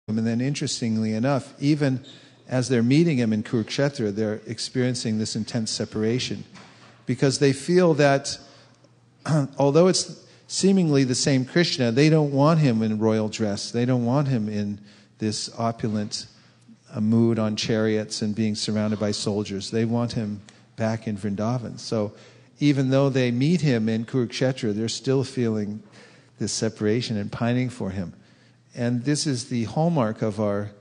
And then interestingly enough, even as they're meeting him in Kurukshetra, they're experiencing this intense separation because they feel that although it's seemingly the same Krishna, they don't want him in royal dress. They don't want him in this opulent mood on chariots and being surrounded by soldiers. They want him back in Vrindavan. So even though they meet him in Kurukshetra, they're still feeling this separation and pining for him. And this is the hallmark of our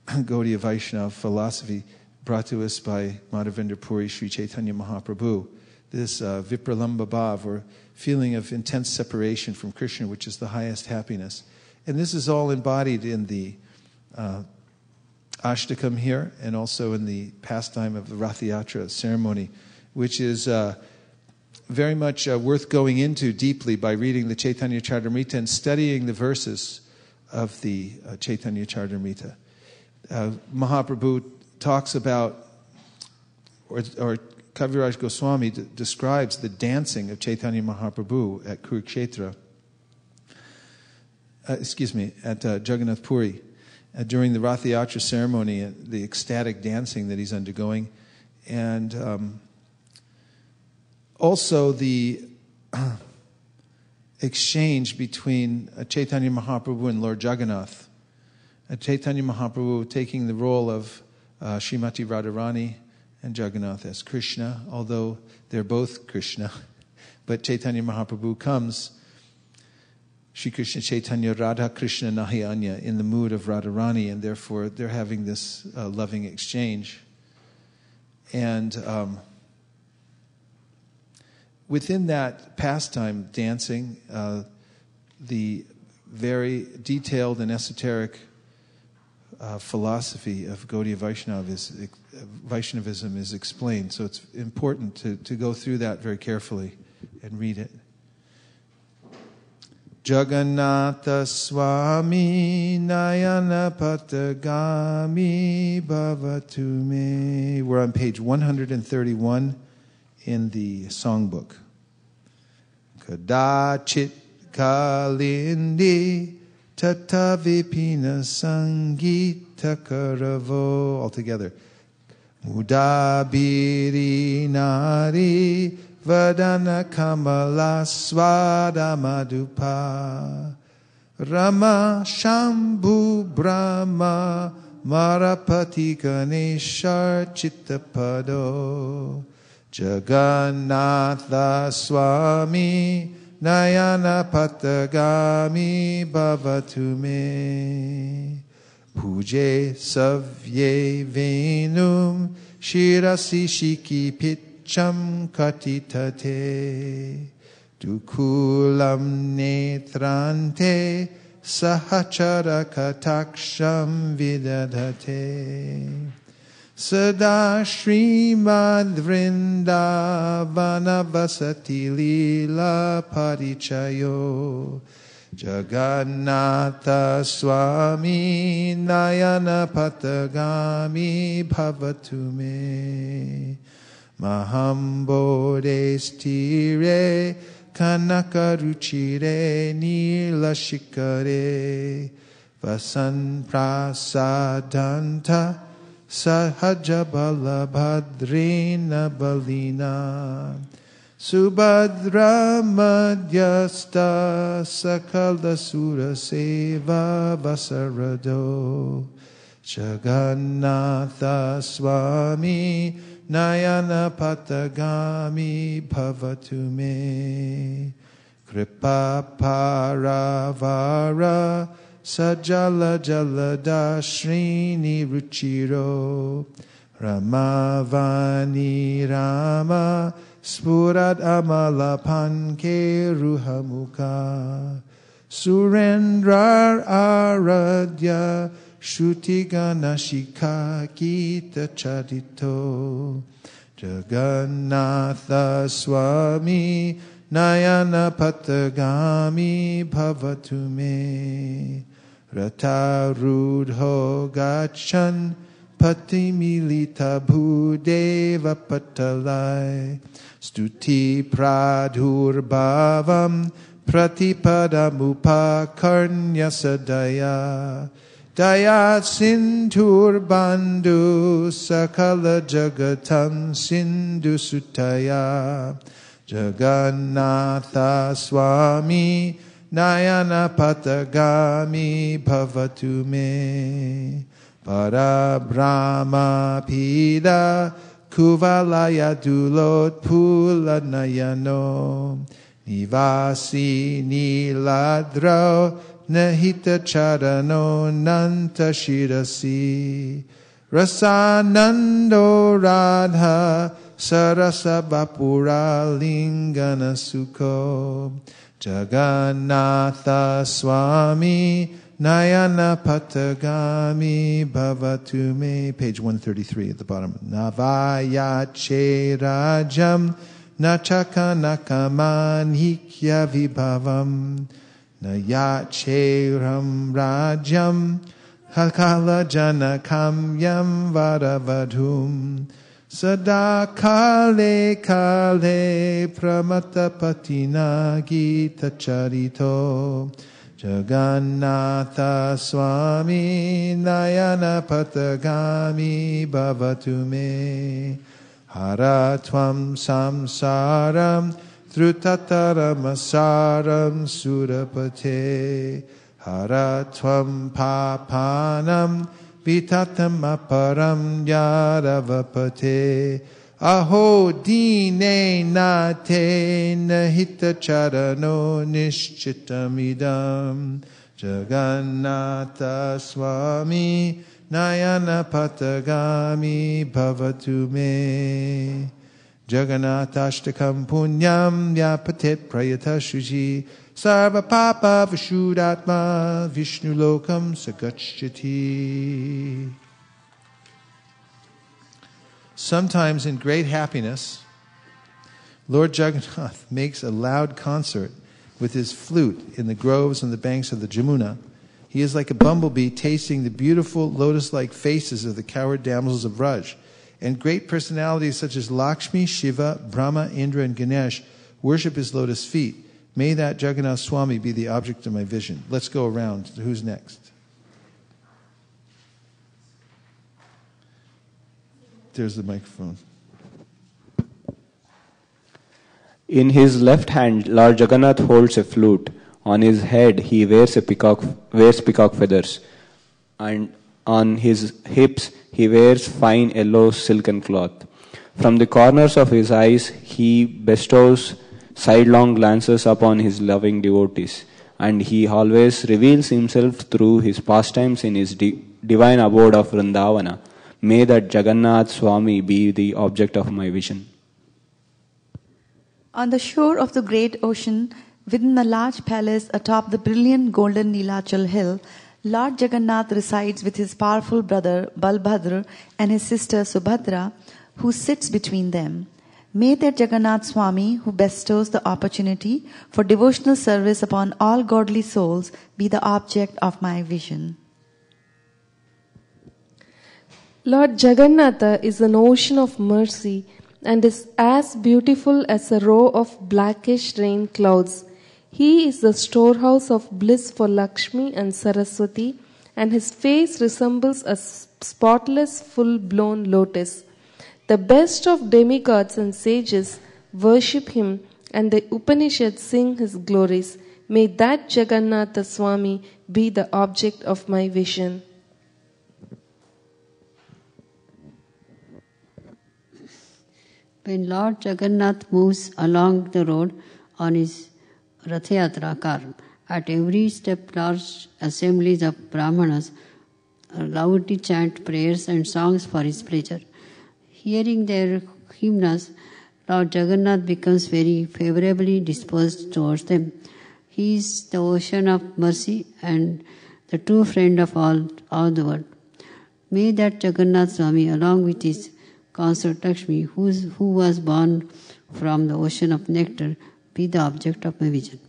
Gaudiya Vaishnava philosophy brought to us by Madhavendra Puri Sri Chaitanya Mahaprabhu. This vipralamba bhav, or feeling of intense separation from Krishna, which is the highest happiness. And this is all embodied in the Ashtakam here, and also in the pastime of the Rath Yatra ceremony, which is very much worth going into deeply by reading the Chaitanya Charitamrita and studying the verses of the Chaitanya Charitamrita. Mahaprabhu talks about, or Kaviraj Goswami describes the dancing of Chaitanya Mahaprabhu at Kurukshetra, at Jagannath Puri, during the Rath Yatra ceremony, the ecstatic dancing that he's undergoing, and also the exchange between Chaitanya Mahaprabhu and Lord Jagannath. Chaitanya Mahaprabhu taking the role of Srimati Radharani and Jagannath as Krishna, although they're both Krishna. But Chaitanya Mahaprabhu comes, Shri Krishna Chaitanya Radha Krishna Nahi Anya, in the mood of Radharani, and therefore they're having this loving exchange. And within that pastime, dancing, the very detailed and esoteric philosophy of Gaudiya Vaishnavism is explained. So it's important to go through that very carefully and read it. Jagannatha Swami Nayana Patagami Bhavatu Me. We're on page 131 in the songbook. Kadachit Kalindi Tata Vipina Sangita Karavo. All together. Mudabiri Nari Vadana Kamala Swada Madhupa Rama Shambhu Brahma Marapati Ganeshar Chittapado Jagannatha Swami Nayana Patagami Bhavatu Me Puje Savye Venum Shirasi Shiki Pitcham Katitate Dukulam Netrante Sahachara Kataksham Vidadate Sada Srimad Vrindavana Vasati Lila Parichayo Jagannatha Swami Nayana Patagami Bhavatu Me Mahambode Stire Kanakaruchire Nila Shikare Vasan Prasadanta Sahajabala Bhadrina Balina Subhadra Madhyasta Sakala Sura Seva Vasarado Jagannatha Swami Nayana Patagami Bhavatu Me Kripa Paravara Sajala Jalada Srini Ruchiro Ramavani Rama Spurat Amala Panke Ruhamukha Surendrar Aradhya Shrutigana Shikha Gita Chadito Jagannatha Swami Nayana Patagami Bhavatu Me Ratarudho Gachan Patimilita Bhudeva Patalai Stuti Pradhurbhavam Pratipadamupakarnya sadaya. Dayat Sindhur Bandhu Sakala Jagatam Sindhu Sutaya. Jagannatha Swami Nayana Patagami Bhavatu Me. Para Brahma Pida Kuvalaya Dulot Pula Nayano. Nivasi Niladro Nahita Charano Nanta Shirasi. Rasanando Radha Sarasa Vapura Lingana Sukho. Jagannatha Swami Nayana Patagami Bhavatu Me. Page 133 at the bottom. Navayache Rajam Nachaka Nakamanhikya Vibhavam. Nayache Ram Rajam Hakala Janakam Yam Varavadhum. Sada Kale Kale Pramata Patina Gita Charito. Jagannatha Swami Nayana Patagami Bhavatu Me. Haratvam Samsaram Dhrutatarasaram Surapate. Haratvam Papanam Vitatam Aparam Yaravapate. Aho dine nate nahita charano nishchitamidam. Jagannatha Swami Nayana Patagami Bhavatu Me. Jagannatashtakam punyam yapatet prayata shuji. Sarva papa vishudatma vishnu lokam sagachyati. Sometimes in great happiness, Lord Jagannath makes a loud concert with his flute in the groves on the banks of the Jamuna. He is like a bumblebee tasting the beautiful lotus-like faces of the cowherd damsels of Vraj. And great personalities such as Lakshmi, Shiva, Brahma, Indra, and Ganesh worship his lotus feet. May that Jagannath Swami be the object of my vision. Let's go around. Who's next? There's the microphone. In his left hand, Lord Jagannath holds a flute. On his head, he wears peacock feathers. And on his hips, he wears fine yellow silken cloth. From the corners of his eyes, he bestows sidelong glances upon his loving devotees. And he always reveals himself through his pastimes in his divine abode of Vrindavana. May that Jagannath Swami be the object of my vision. On the shore of the great ocean, within a large palace atop the brilliant golden Nilachal hill, Lord Jagannath resides with his powerful brother Balbhadra and his sister Subhadra, who sits between them. May that Jagannath Swami, who bestows the opportunity for devotional service upon all godly souls, be the object of my vision. Lord Jagannatha is an ocean of mercy and is as beautiful as a row of blackish rain clouds. He is the storehouse of bliss for Lakshmi and Saraswati, and his face resembles a spotless, full-blown lotus. The best of demigods and sages worship him, and the Upanishads sing his glories. May that Jagannatha Swami be the object of my vision. When Lord Jagannath moves along the road on his Rathayatra car, at every step large assemblies of Brahmanas loudly chant prayers and songs for his pleasure. Hearing their hymns, Lord Jagannath becomes very favorably disposed towards them. He is the ocean of mercy and the true friend of all the world. May that Jagannath Swami, along with his consort Lakshmi, who was born from the ocean of nectar, be the object of my vision.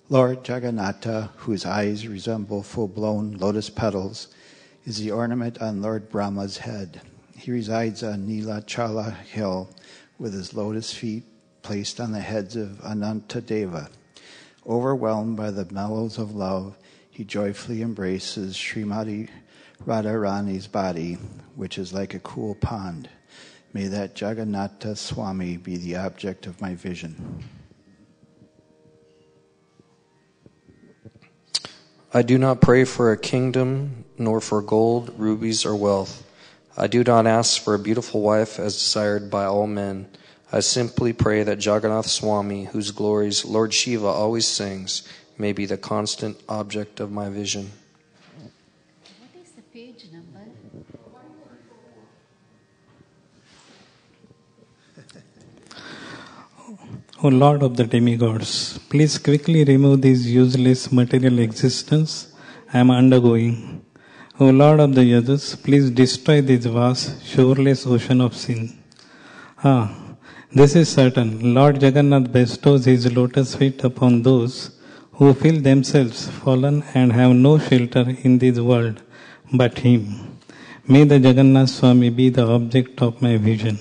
Lord Jagannatha, whose eyes resemble full-blown lotus petals, is the ornament on Lord Brahma's head. He resides on Nilachala hill with his lotus feet placed on the heads of Anantadeva. Overwhelmed by the mellows of love, he joyfully embraces Srimati Radharani's body, which is like a cool pond. May that Jagannatha Swami be the object of my vision. I do not pray for a kingdom, nor for gold, rubies, or wealth. I do not ask for a beautiful wife as desired by all men. I simply pray that Jagannath Swami, whose glories Lord Shiva always sings, may be the constant object of my vision. What is the page number? O Lord of the demigods, please quickly remove this useless material existence I am undergoing. O Lord of the Yadus, please destroy this vast, shoreless ocean of sin. This is certain. Lord Jagannath bestows his lotus feet upon those who feel themselves fallen and have no shelter in this world but him. May the Jagannath Swami be the object of my vision.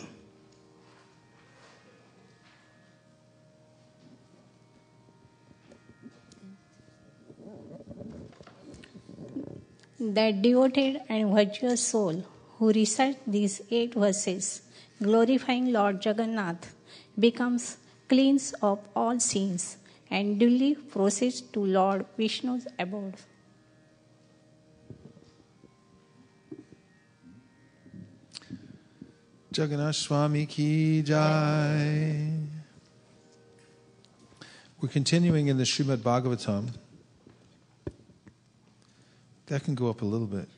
That devoted and virtuous soul who recites these 8 verses, glorifying Lord Jagannath, becomes cleansed of all sins and duly proceeds to Lord Vishnu's abode. Jagannath Swami ki jai. We're continuing in the Srimad Bhagavatam. That can go up a little bit.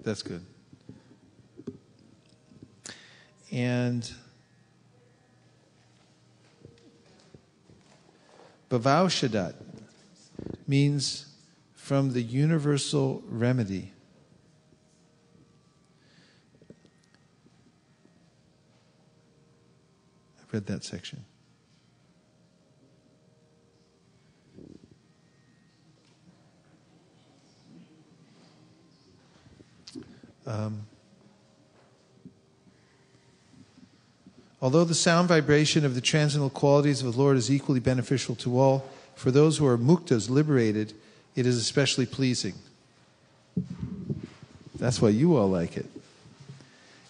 That's good. And Bhavaushadhat means from the universal remedy. I read that section. Although the sound vibration of the transcendental qualities of the Lord is equally beneficial to all, for those who are muktas, liberated, it is especially pleasing. That's why you all like it.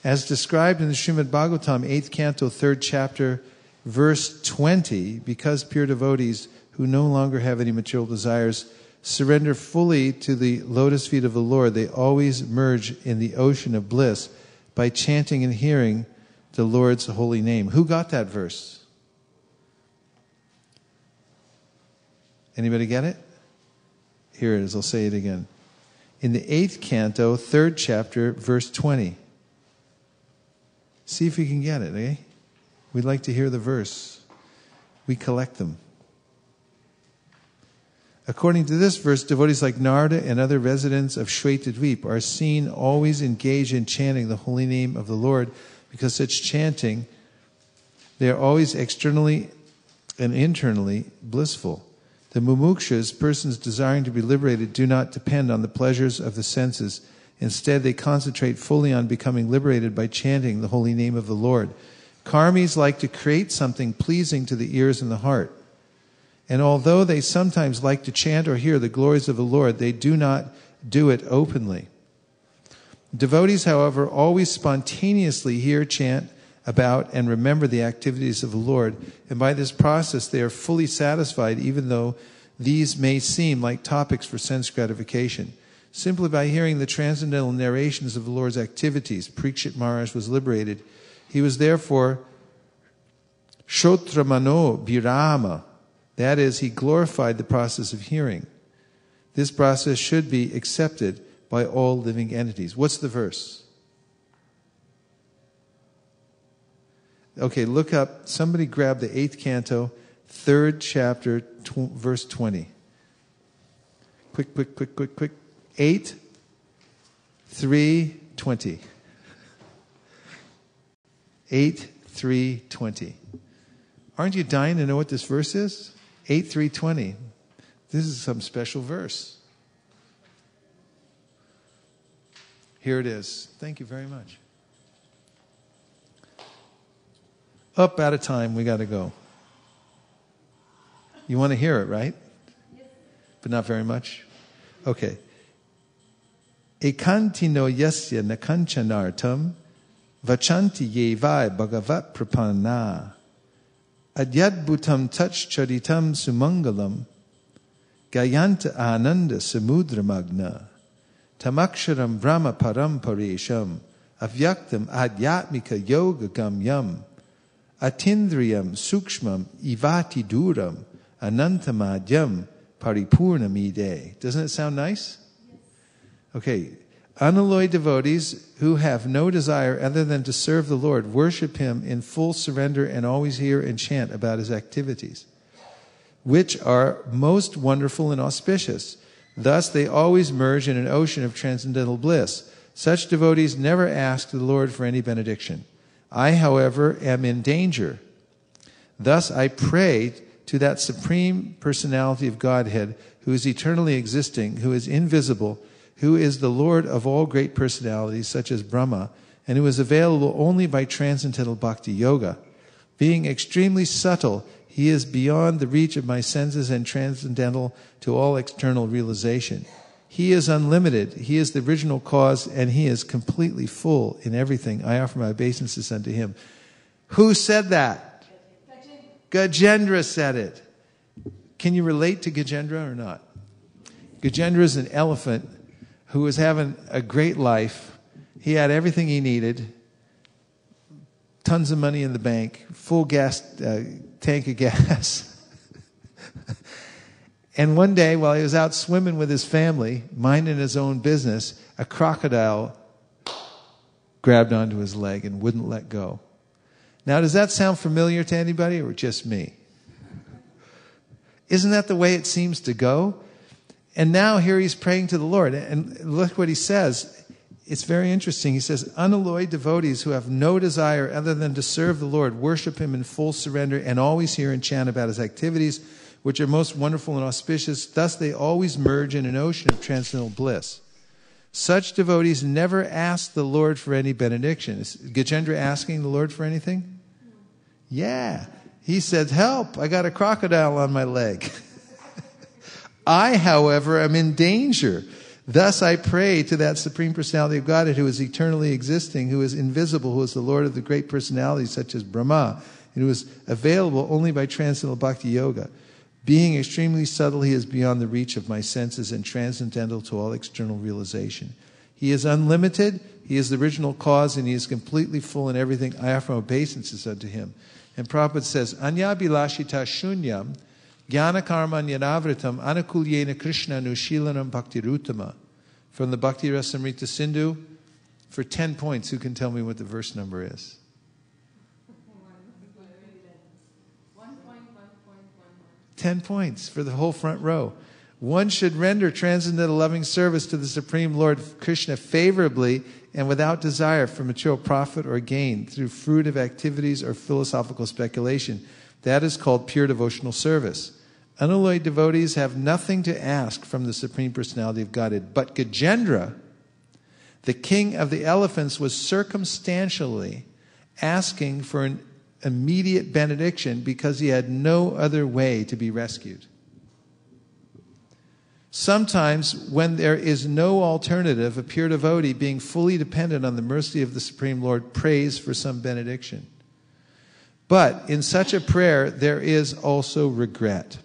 As described in the Srimad Bhagavatam, 8th canto, 3rd chapter, verse 20, because pure devotees who no longer have any material desires surrender fully to the lotus feet of the Lord, they always merge in the ocean of bliss by chanting and hearing the Lord's holy name. Who got that verse? Anybody get it? Here it is. I'll say it again. In the 8th canto, 3rd chapter, verse 20. See if you can get it, eh? We'd like to hear the verse. We collect them. According to this verse, devotees like Narada and other residents of Shwetadvip are seen always engaged in chanting the holy name of the Lord. Because such chanting, they are always externally and internally blissful. The mumukshas, persons desiring to be liberated, do not depend on the pleasures of the senses. Instead, they concentrate fully on becoming liberated by chanting the holy name of the Lord. Karmis like to create something pleasing to the ears and the heart. And although they sometimes like to chant or hear the glories of the Lord, they do not do it openly. Devotees, however, always spontaneously hear, chant about, and remember the activities of the Lord. And by this process, they are fully satisfied, even though these may seem like topics for sense gratification. Simply by hearing the transcendental narrations of the Lord's activities, Parikshit Maharaj was liberated. He was therefore Shotramano Birama. That is, he glorified the process of hearing. This process should be accepted by all living entities. What's the verse? Okay, look up. Somebody grab the 8th canto, 3rd chapter, verse 20. Quick. 8, 3, 20. 8, 3, 20. Aren't you dying to know what this verse is? 8, 3, 20. This is some special verse. Here it is. Thank you very much. Up out of time, we got to go. You want to hear it, right? Yes. But not very much? Okay. Ekantino yasya nakanchanartam vachanti yevai bhagavat prapanna adyadbhutam tach charitam sumangalam gayanta ananda samudramagna tamaksharam brahma param paresham avyaktam adhyatmika yoga gamyam atindriyam sukshmam ivati duram anantamadyam paripurnamide. Doesn't it sound nice? Yes. Okay. Unalloyed devotees who have no desire other than to serve the Lord worship Him in full surrender and always hear and chant about His activities, which are most wonderful and auspicious. Thus they always merge in an ocean of transcendental bliss. Such devotees never ask the Lord for any benediction. I, however, am in danger. Thus I pray to that Supreme Personality of Godhead, who is eternally existing, who is invisible, who is the Lord of all great personalities, such as Brahma, and who is available only by transcendental bhakti yoga. Being extremely subtle, He is beyond the reach of my senses and transcendental to all external realization. He is unlimited. He is the original cause, and He is completely full in everything. I offer my obeisances unto Him. Who said that? Gajendra said it. Can you relate to Gajendra or not? Gajendra is an elephant who was having a great life. He had everything he needed. Tons of money in the bank. Full gas tank of gas. And one day, while he was out swimming with his family, minding his own business, a crocodile grabbed onto his leg and wouldn't let go. Now, does that sound familiar to anybody or just me? Isn't that the way it seems to go? And now here he's praying to the Lord. And look what he says. It's very interesting. He says, unalloyed devotees who have no desire other than to serve the Lord, worship Him in full surrender, and always hear and chant about His activities, which are most wonderful and auspicious. Thus they always merge in an ocean of transcendental bliss. Such devotees never ask the Lord for any benediction. Is Gajendra asking the Lord for anything? Yeah. He said, help, I got a crocodile on my leg. I, however, am in danger. Thus I pray to that Supreme Personality of Godhead who is eternally existing, who is invisible, who is the Lord of the great personalities such as Brahma, and who is available only by transcendental bhakti yoga. Being extremely subtle, He is beyond the reach of my senses and transcendental to all external realization. He is unlimited, He is the original cause, and He is completely full in everything. I offer obeisances unto Him. And Prabhupada says, Anyabilashita shunyam jnana karma nyanavritam anakulyena krishna nushilanam bhaktirutama. From the Bhakti Rasamrita Sindhu, for 10 points, who can tell me what the verse number is? 10 points for the whole front row. One should render transcendental loving service to the Supreme Lord Krishna favorably and without desire for material profit or gain through fruitive activities or philosophical speculation. That is called pure devotional service. Unalloyed devotees have nothing to ask from the Supreme Personality of Godhead. But Gajendra, the king of the elephants, was circumstantially asking for an immediate benediction because he had no other way to be rescued. Sometimes, when there is no alternative, a pure devotee, being fully dependent on the mercy of the Supreme Lord, prays for some benediction. But in such a prayer, there is also regret.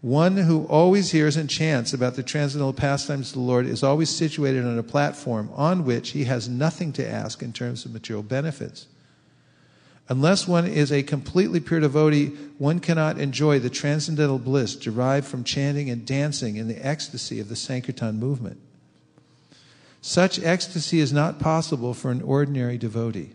One who always hears and chants about the transcendental pastimes of the Lord is always situated on a platform on which he has nothing to ask in terms of material benefits. Unless one is a completely pure devotee, one cannot enjoy the transcendental bliss derived from chanting and dancing in the ecstasy of the Sankirtan movement. Such ecstasy is not possible for an ordinary devotee.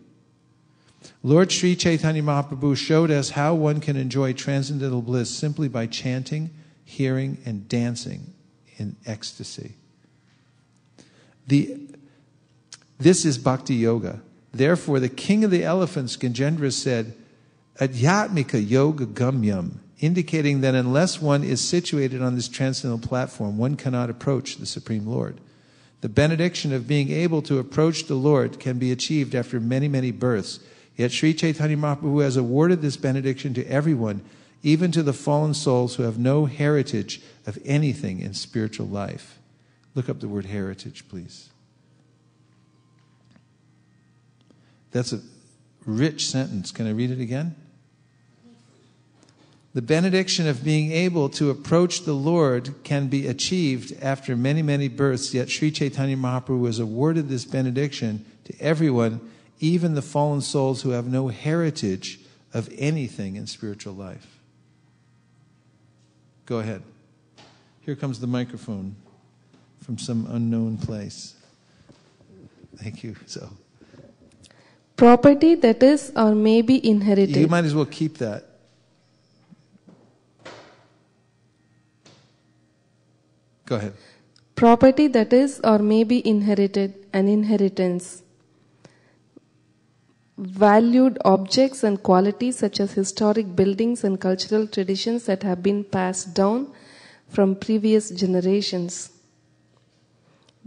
Lord Sri Chaitanya Mahaprabhu showed us how one can enjoy transcendental bliss simply by chanting, hearing, and dancing in ecstasy. This is Bhakti Yoga. Therefore, the king of the elephants, Gajendra, said, Adhyatmika Yoga Gamyam, indicating that unless one is situated on this transcendental platform, one cannot approach the Supreme Lord. The benediction of being able to approach the Lord can be achieved after many, many births. Yet Sri Chaitanya Mahaprabhu has awarded this benediction to everyone, even to the fallen souls who have no heritage of anything in spiritual life. Look up the word heritage, please. That's a rich sentence. Can I read it again? The benediction of being able to approach the Lord can be achieved after many, many births, yet Sri Chaitanya Mahaprabhu has awarded this benediction to everyone, even the fallen souls who have no heritage of anything in spiritual life. Go ahead. Here comes the microphone from some unknown place. Thank you. So, property that is or may be inherited. you might as well keep that. Go ahead. Property that is or may be inherited, an inheritance. Valued objects and qualities such as historic buildings and cultural traditions that have been passed down from previous generations.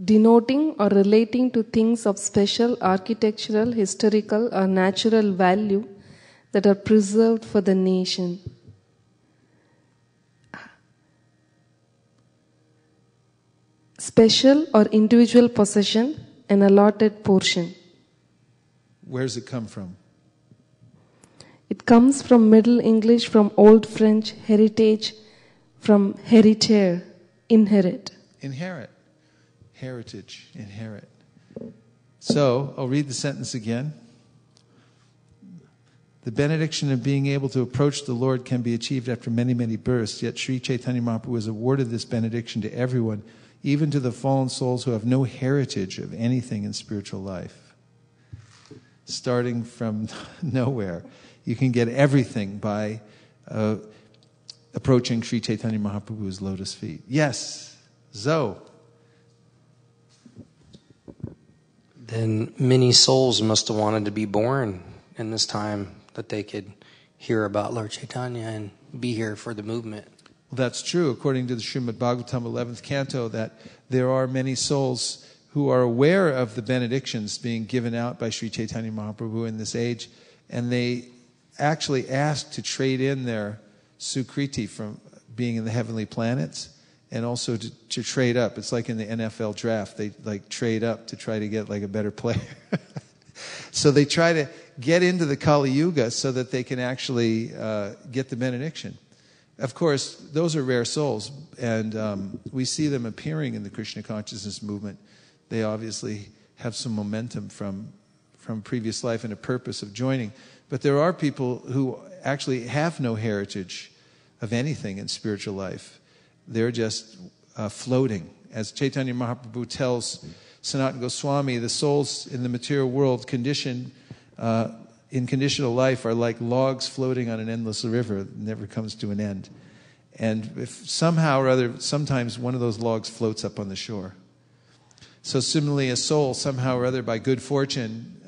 Denoting or relating to things of special architectural, historical or natural value that are preserved for the nation. Special or individual possession, an allotted portion. Where does it come from? It comes from Middle English, from Old French, heritage, from hériter, inherit. Inherit. Heritage. Inherit. So, I'll read the sentence again. The benediction of being able to approach the Lord can be achieved after many, many births, yet Sri Chaitanya Mahaprabhu has awarded this benediction to everyone, even to the fallen souls who have no heritage of anything in spiritual life. Starting from nowhere. You can get everything by approaching Sri Chaitanya Mahaprabhu's lotus feet. Yes, Zoe. Then many souls must have wanted to be born in this time that they could hear about Lord Chaitanya and be here for the movement. Well, that's true, according to the Srimad Bhagavatam 11th canto, that there are many souls who are aware of the benedictions being given out by Sri Chaitanya Mahaprabhu in this age, and they actually ask to trade in their sukriti from being in the heavenly planets, and also to trade up. It's like in the NFL draft, they like trade up to try to get like a better player. So they try to get into the Kali Yuga so that they can actually get the benediction. Of course, those are rare souls, and we see them appearing in the Krishna consciousness movement. They obviously have some momentum from previous life and a purpose of joining. But there are people who actually have no heritage of anything in spiritual life. They're just floating. As Chaitanya Mahaprabhu tells Sanatana Goswami, the souls in the material world in conditional life are like logs floating on an endless river that never comes to an end. And if somehow or other, sometimes one of those logs floats up on the shore. So similarly, a soul, somehow or other, by good fortune,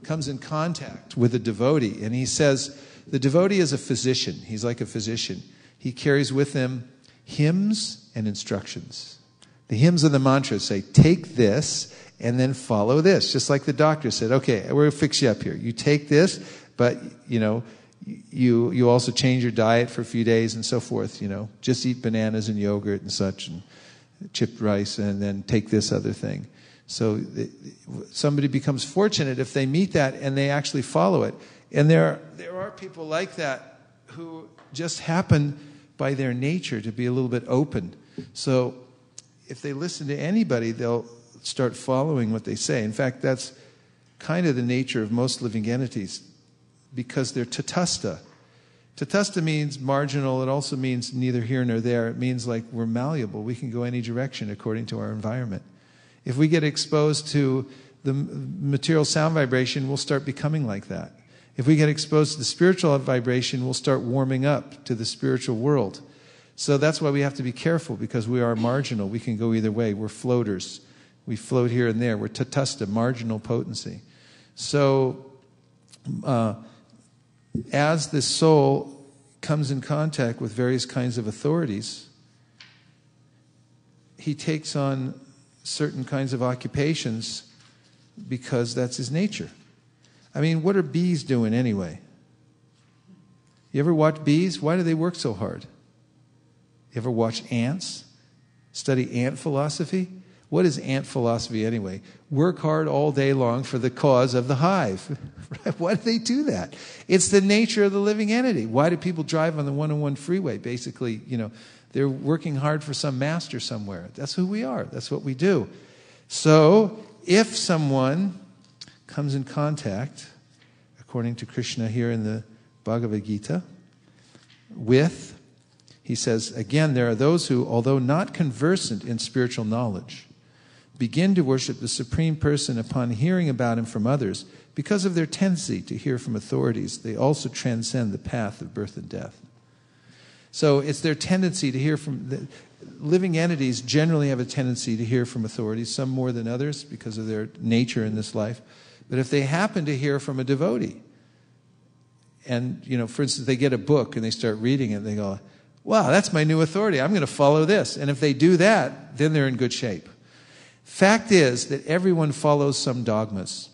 comes in contact with a devotee. And he says, the devotee is a physician. He's like a physician. He carries with him hymns and instructions. The hymns and the mantras say, take this and then follow this. Just like the doctor said, okay, we're going to fix you up here. You take this, but, you also change your diet for a few days and so forth, Just eat bananas and yogurt and such and chipped rice and then take this other thing. So somebody becomes fortunate if they meet that and they actually follow it. And there are people like that who just happen by their nature to be a little bit open. So if they listen to anybody, they'll start following what they say. In fact, that's kind of the nature of most living entities because they're tatastha. Tatastha means marginal. It also means neither here nor there. It means like we're malleable. We can go any direction according to our environment. If we get exposed to the material sound vibration, we'll start becoming like that. If we get exposed to the spiritual vibration, we'll start warming up to the spiritual world. So that's why we have to be careful because we are marginal. We can go either way. We're floaters. We float here and there. We're tatastha, marginal potency. So as the soul comes in contact with various kinds of authorities, he takes on certain kinds of occupations because that's his nature. I mean, what are bees doing anyway? You ever watch bees? Why do they work so hard? You ever watch ants? Study ant philosophy? What is ant philosophy anyway? Work hard all day long for the cause of the hive. Why do they do that? It's the nature of the living entity. Why do people drive on the 101 freeway? Basically, they're working hard for some master somewhere. That's who we are. That's what we do. So, if someone comes in contact, according to Krishna here in the Bhagavad Gita, he says, again, there are those who, although not conversant in spiritual knowledge, begin to worship the Supreme Person upon hearing about him from others. Because of their tendency to hear from authorities, they also transcend the path of birth and death. So it's their tendency to hear from... living entities generally have a tendency to hear from authorities, some more than others because of their nature in this life. But if they happen to hear from a devotee, and, for instance, they get a book and they start reading it, and they go, wow, that's my new authority. I'm going to follow this. And if they do that, then they're in good shape. Fact is that everyone follows some dogmas.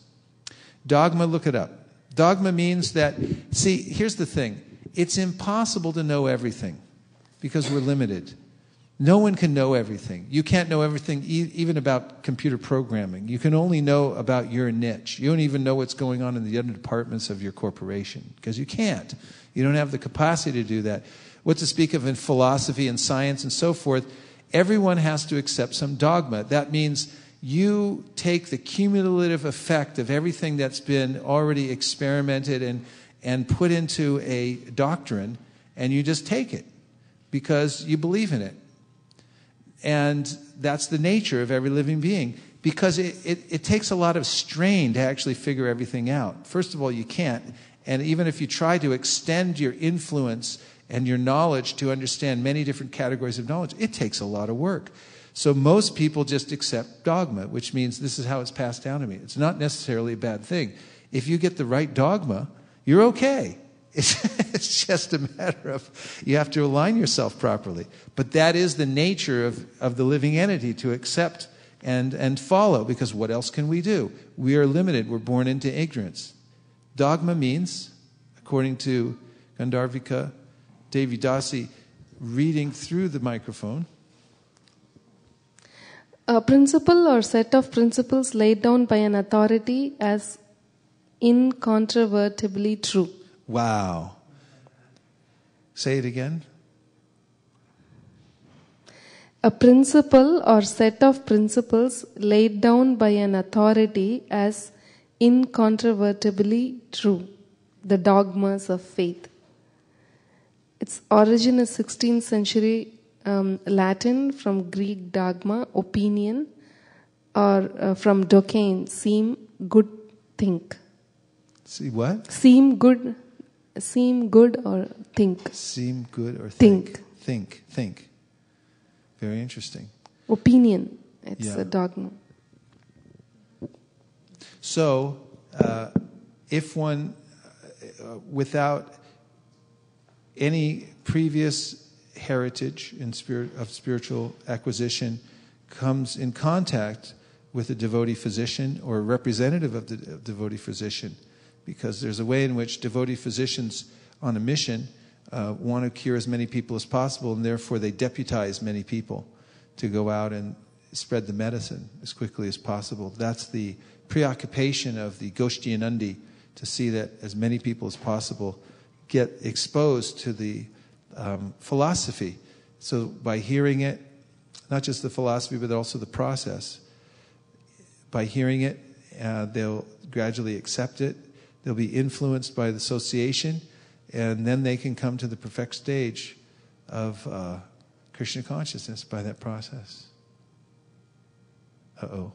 Dogma, look it up. Dogma means that, see, here's the thing. It's impossible to know everything because we're limited. No one can know everything. You can't know everything even about computer programming. You can only know about your niche. You don't even know what's going on in the other departments of your corporation because you can't. You don't have the capacity to do that. What to speak of in philosophy and science and so forth, everyone has to accept some dogma. That means you take the cumulative effect of everything that's been already experimented and put into a doctrine, and you just take it because you believe in it. And that's the nature of every living being, because it takes a lot of strain to actually figure everything out. First of all, you can't. And even if you try to extend your influence and your knowledge to understand many different categories of knowledge, it takes a lot of work. So most people just accept dogma, which means this is how it's passed down to me. It's not necessarily a bad thing. If you get the right dogma, you're okay. It's just a matter of you have to align yourself properly. But that is the nature of the living entity, to accept and follow, because what else can we do? We are limited. We're born into ignorance. Dogma means, according to Gandharvika Devi Dasi, reading through the microphone. A principle or set of principles laid down by an authority as incontrovertibly true. Wow. Say it again. A principle or set of principles laid down by an authority as incontrovertibly true. The dogmas of faith. Its origin is 16th century Latin, from Greek dogma, opinion, or from dokein, seem, good, think. See what? Seem good or think. Seem good or think. Think. Very interesting. Opinion. It's a dogma. So, if one, without any previous heritage of spiritual acquisition, comes in contact with a devotee physician or a representative of the devotee physician, because there's a way in which devotee physicians on a mission want to cure as many people as possible, and therefore they deputize many people to go out and spread the medicine as quickly as possible. That's the preoccupation of the Goshtiyanandi, to see that as many people as possible get exposed to the philosophy. So by hearing it, not just the philosophy, but also the process, by hearing it, they'll gradually accept it. They'll be influenced by the association, and then they can come to the perfect stage of Krishna consciousness by that process. Uh-oh.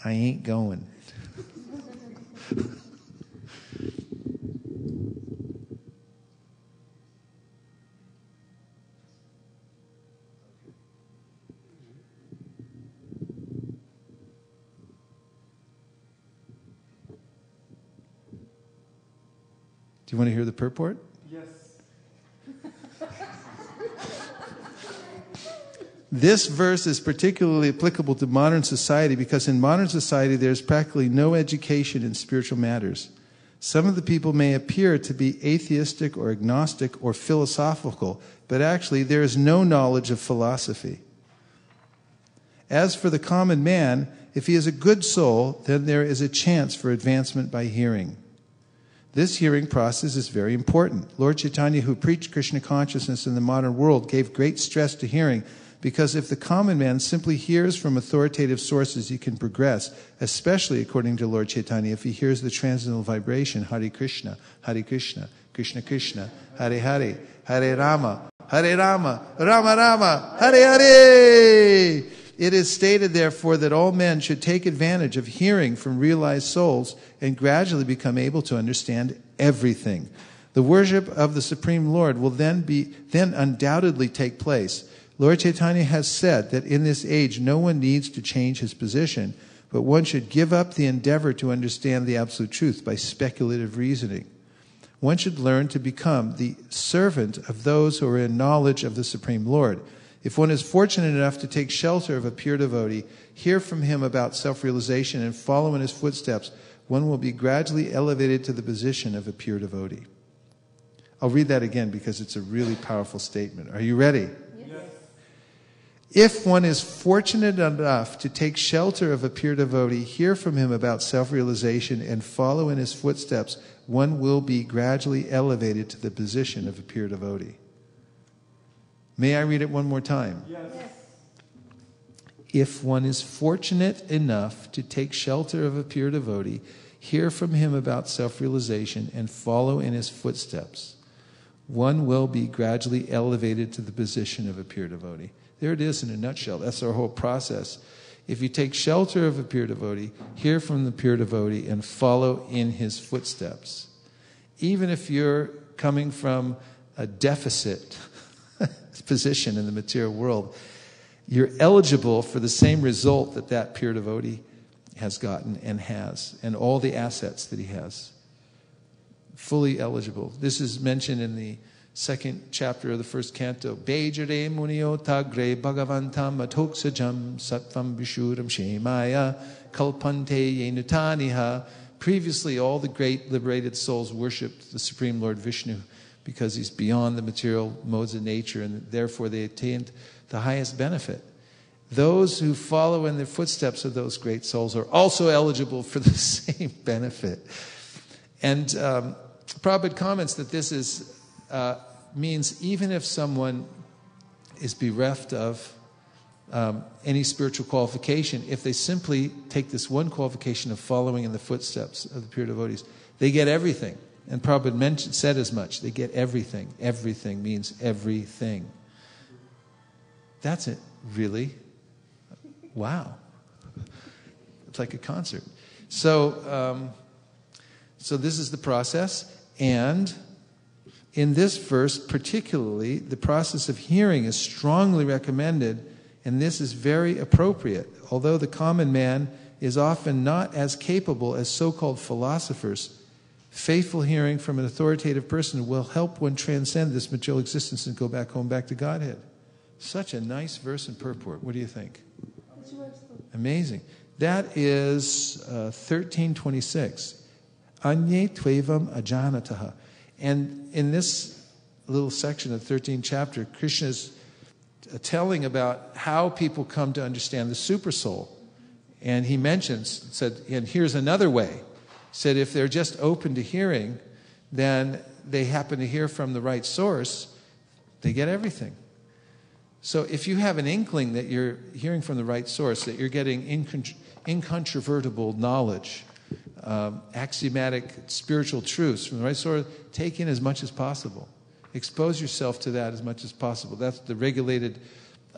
I ain't going. Do you want to hear the purport? Yes. This verse is particularly applicable to modern society because in modern society there's practically no education in spiritual matters. Some of the people may appear to be atheistic or agnostic or philosophical, but actually there is no knowledge of philosophy. As for the common man, if he is a good soul, then there is a chance for advancement by hearing. This hearing process is very important. Lord Chaitanya, who preached Krishna consciousness in the modern world, gave great stress to hearing, because if the common man simply hears from authoritative sources, he can progress, especially according to Lord Chaitanya, if he hears the transcendental vibration, Hare Krishna, Krishna Krishna, Hare Hare, Hare Rama, Rama Rama, Hare Hare. It is stated, therefore, that all men should take advantage of hearing from realized souls and gradually become able to understand everything. The worship of the Supreme Lord will then undoubtedly take place. Lord Chaitanya has said that in this age no one needs to change his position, but one should give up the endeavor to understand the absolute truth by speculative reasoning. One should learn to become the servant of those who are in knowledge of the Supreme Lord. If one is fortunate enough to take shelter of a pure devotee, hear from him about self-realization, and follow in his footsteps, one will be gradually elevated to the position of a pure devotee. I'll read that again because it's a really powerful statement. Are you ready? Yes. If one is fortunate enough to take shelter of a pure devotee, hear from him about self-realization, and follow in his footsteps, one will be gradually elevated to the position of a pure devotee. May I read it one more time? Yes. If one is fortunate enough to take shelter of a pure devotee, hear from him about self-realization, and follow in his footsteps, one will be gradually elevated to the position of a pure devotee. There it is in a nutshell. That's our whole process. If you take shelter of a pure devotee, hear from the pure devotee, and follow in his footsteps. Even if you're coming from a deficit position in the material world, you're eligible for the same result that that pure devotee has gotten and has, and all the assets that he has. Fully eligible. This is mentioned in the second chapter of the first canto. Bejare munio tagre bhagavantam atoksajam sattvam vishuram shemaya kalpante yenutaniha. Previously, all the great liberated souls worshipped the Supreme Lord Vishnu because he's beyond the material modes of nature, and therefore they attained the highest benefit. Those who follow in the footsteps of those great souls are also eligible for the same benefit. And Prabhupada comments that this is means even if someone is bereft of any spiritual qualification, if they simply take this one qualification of following in the footsteps of the pure devotees, they get everything. And Prabhupada said as much. They get everything. Everything means everything. That's it. Really? Wow. It's like a concert. So this is the process. And in this verse particularly, the process of hearing is strongly recommended, and this is very appropriate. Although the common man is often not as capable as so-called philosophers, faithful hearing from an authoritative person will help one transcend this material existence and go back home, back to Godhead. Such a nice verse and purport. What do you think? Amazing. That is 1326. Anye tvevam ajanataha. And in this little section of the 13th chapter, Krishna is telling about how people come to understand the super soul. And he said, and here's another way. Said if they're just open to hearing, then they happen to hear from the right source, they get everything. So if you have an inkling that you're hearing from the right source, that you're getting incontrovertible knowledge, axiomatic spiritual truths from the right source, take in as much as possible. Expose yourself to that as much as possible. That's the regulated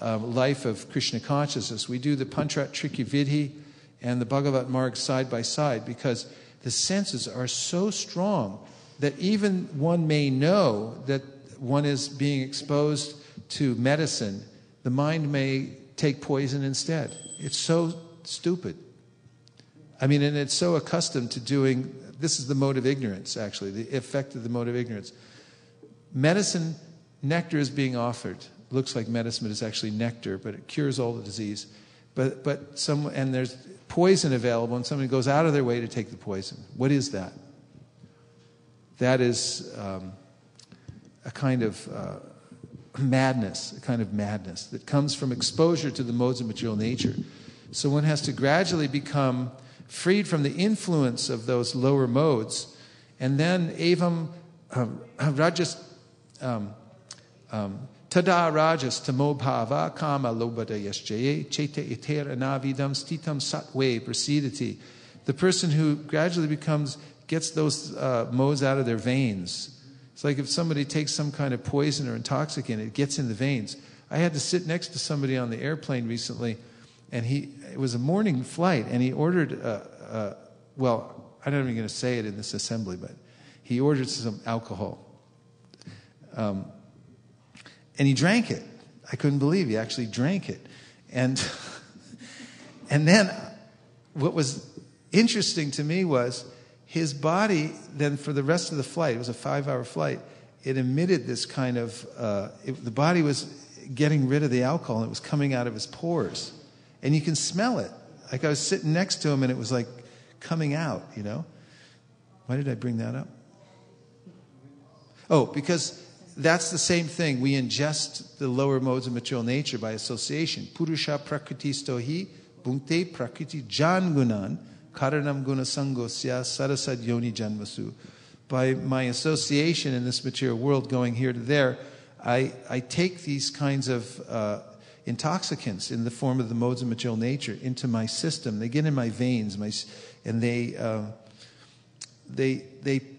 life of Krishna consciousness. We do the Pantrat Triki Vidhi and the Bhagavat Marg side by side because the senses are so strong that even one may know that one is being exposed to medicine. The mind may take poison instead. It's so stupid. I mean, and it's so accustomed to doing, this is the mode of ignorance, actually, the effect of the mode of ignorance. Medicine, nectar is being offered. looks like medicine, but it's actually nectar, but it cures all the disease. And there's poison available, and somebody goes out of their way to take the poison. What is that? That is a kind of madness that comes from exposure to the modes of material nature. So one has to gradually become freed from the influence of those lower modes, and then evam rajas tada rajas tamo bhava kama lobhada yasjaye cheta iter anavidam stitam satve prasidati. The person who gradually gets those modes out of their veins. It's like if somebody takes some kind of poison or intoxicant, it gets in the veins. I had to sit next to somebody on the airplane recently, and it was a morning flight, and he ordered, well, I'm not even going to say it in this assembly, but he ordered some alcohol. And he drank it. I couldn't believe he actually drank it. And then what was interesting to me was his body, then for the rest of the flight, it was a 5-hour flight, it emitted this kind of, the body was getting rid of the alcohol, and it was coming out of his pores. And you can smell it. Like I was sitting next to him, and it was like coming out, you know. Why did I bring that up? Oh, because that's the same thing. We ingest the lower modes of material nature by association. Purusha prakriti stohi bhunkte prakriti jangunan karanam guna sangosya sarasad yoni janmasu. By my association in this material world, going here to there, I take these kinds of intoxicants in the form of the modes of material nature into my system. They get in my veins, and they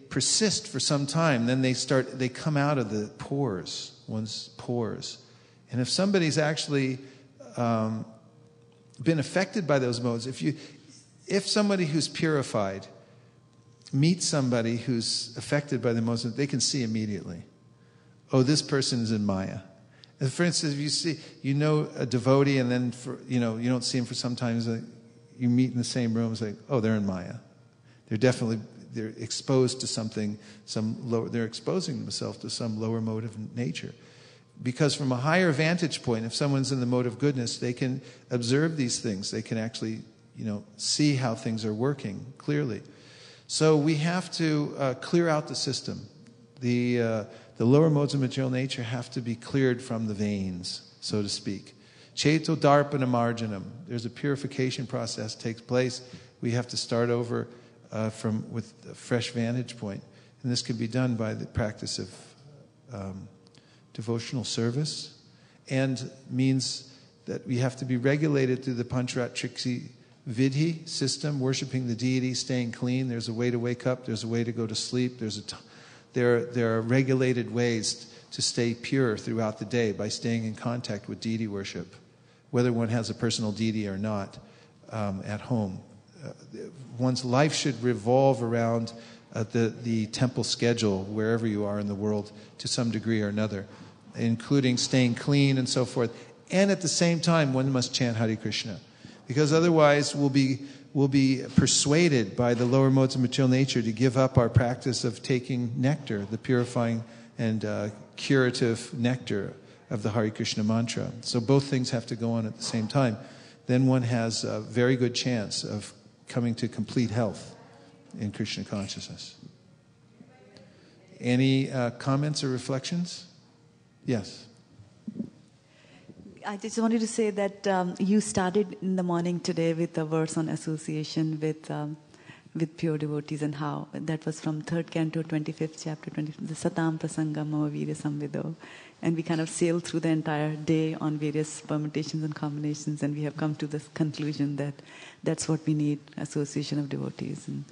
persist for some time. Then they come out of the pores, one's pores. And if somebody's actually been affected by those modes, if somebody who's purified meets somebody who's affected by the modes, they can see immediately. Oh, this person is in Maya. And for instance, if you know a devotee, and then you don't see him for some time, you meet in the same room, it's like, oh, they're in Maya. They're exposed to something, they're exposing themselves to some lower mode of nature. Because from a higher vantage point, if someone's in the mode of goodness, they can observe these things. They can actually, see how things are working clearly. So we have to clear out the system. The lower modes of material nature have to be cleared from the veins, so to speak. Cheto darpana marjanam. There's a purification process that takes place. We have to start over with a fresh vantage point. And this can be done by the practice of devotional service, and means that we have to be regulated through the Pancharat Triksi Vidhi system, worshiping the deity, staying clean. There's a way to wake up. There's a way to go to sleep. There are regulated ways to stay pure throughout the day by staying in contact with deity worship, whether one has a personal deity or not at home. One's life should revolve around the temple schedule wherever you are in the world to some degree or another, including staying clean and so forth. And at the same time, one must chant Hare Krishna, because otherwise we'll be persuaded by the lower modes of material nature to give up our practice of taking nectar, the purifying and curative nectar of the Hare Krishna mantra. So both things have to go on at the same time. Then one has a very good chance of coming to complete health in Krishna consciousness. Any comments or reflections? Yes. I just wanted to say that you started in the morning today with a verse on association with pure devotees, and how that was from 3rd Canto, 25th chapter, the Satam Prasangam Mama Virya Samvido. And we kind of sailed through the entire day on various permutations and combinations, and we have come to this conclusion that that's what we need, association of devotees, and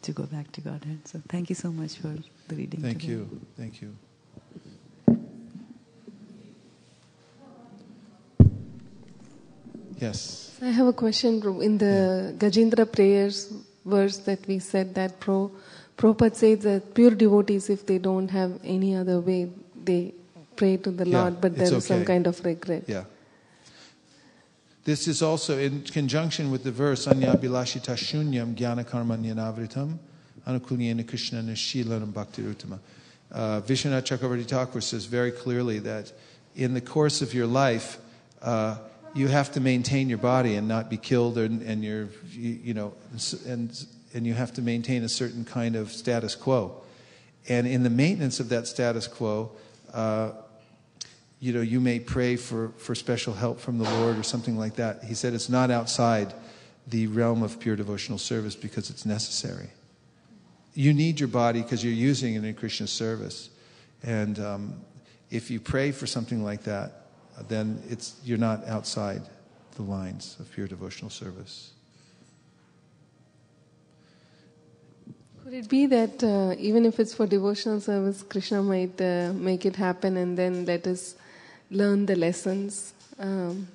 to go back to Godhead. So thank you so much for the reading. Thank you. Thank you. Yes. I have a question, Prabhu. In the Gajendra prayers verse that we said that Prabhupada says that pure devotees, if they don't have any other way, they pray to the Lord, but there is some kind of regret. Yeah. This is also in conjunction with the verse Anya Bilashita Shunyam Jnana Karma Nyanavritam Anukulyena Krishna Nishilanam Bhakti Ruttama. Vishwanath Chakravarti Thakur says very clearly that in the course of your life, you have to maintain your body and not be killed, and you have to maintain a certain kind of status quo. And in the maintenance of that status quo, you may pray for special help from the Lord or something like that. He said it's not outside the realm of pure devotional service because it's necessary. You need your body because you're using it in Krishna's service. And if you pray for something like that, then you're not outside the lines of pure devotional service. Could it be that even if it's for devotional service, Krishna might make it happen and then let us learn the lessons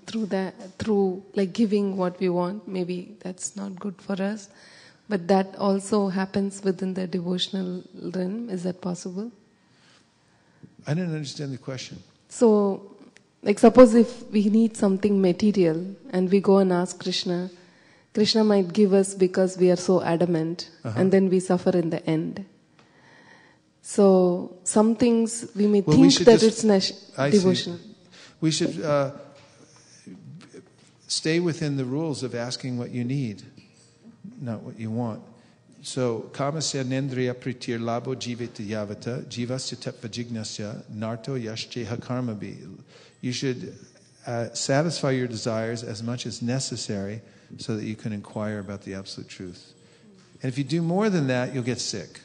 through like giving what we want? Maybe that's not good for us, but that also happens within the devotional realm. Is that possible? I didn't understand the question. So, like suppose if we need something material and we go and ask Krishna, Krishna might give us because we are so adamant, and then we suffer in the end. So some things we may think that it's devotional. We should stay within the rules of asking what you need, not what you want. So, kamasya nendriya pritir labo jiveta yavata jivasya tapva jignasya narto yashcheha karmabhi. You should satisfy your desires as much as necessary so that you can inquire about the absolute truth. And if you do more than that, you'll get sick.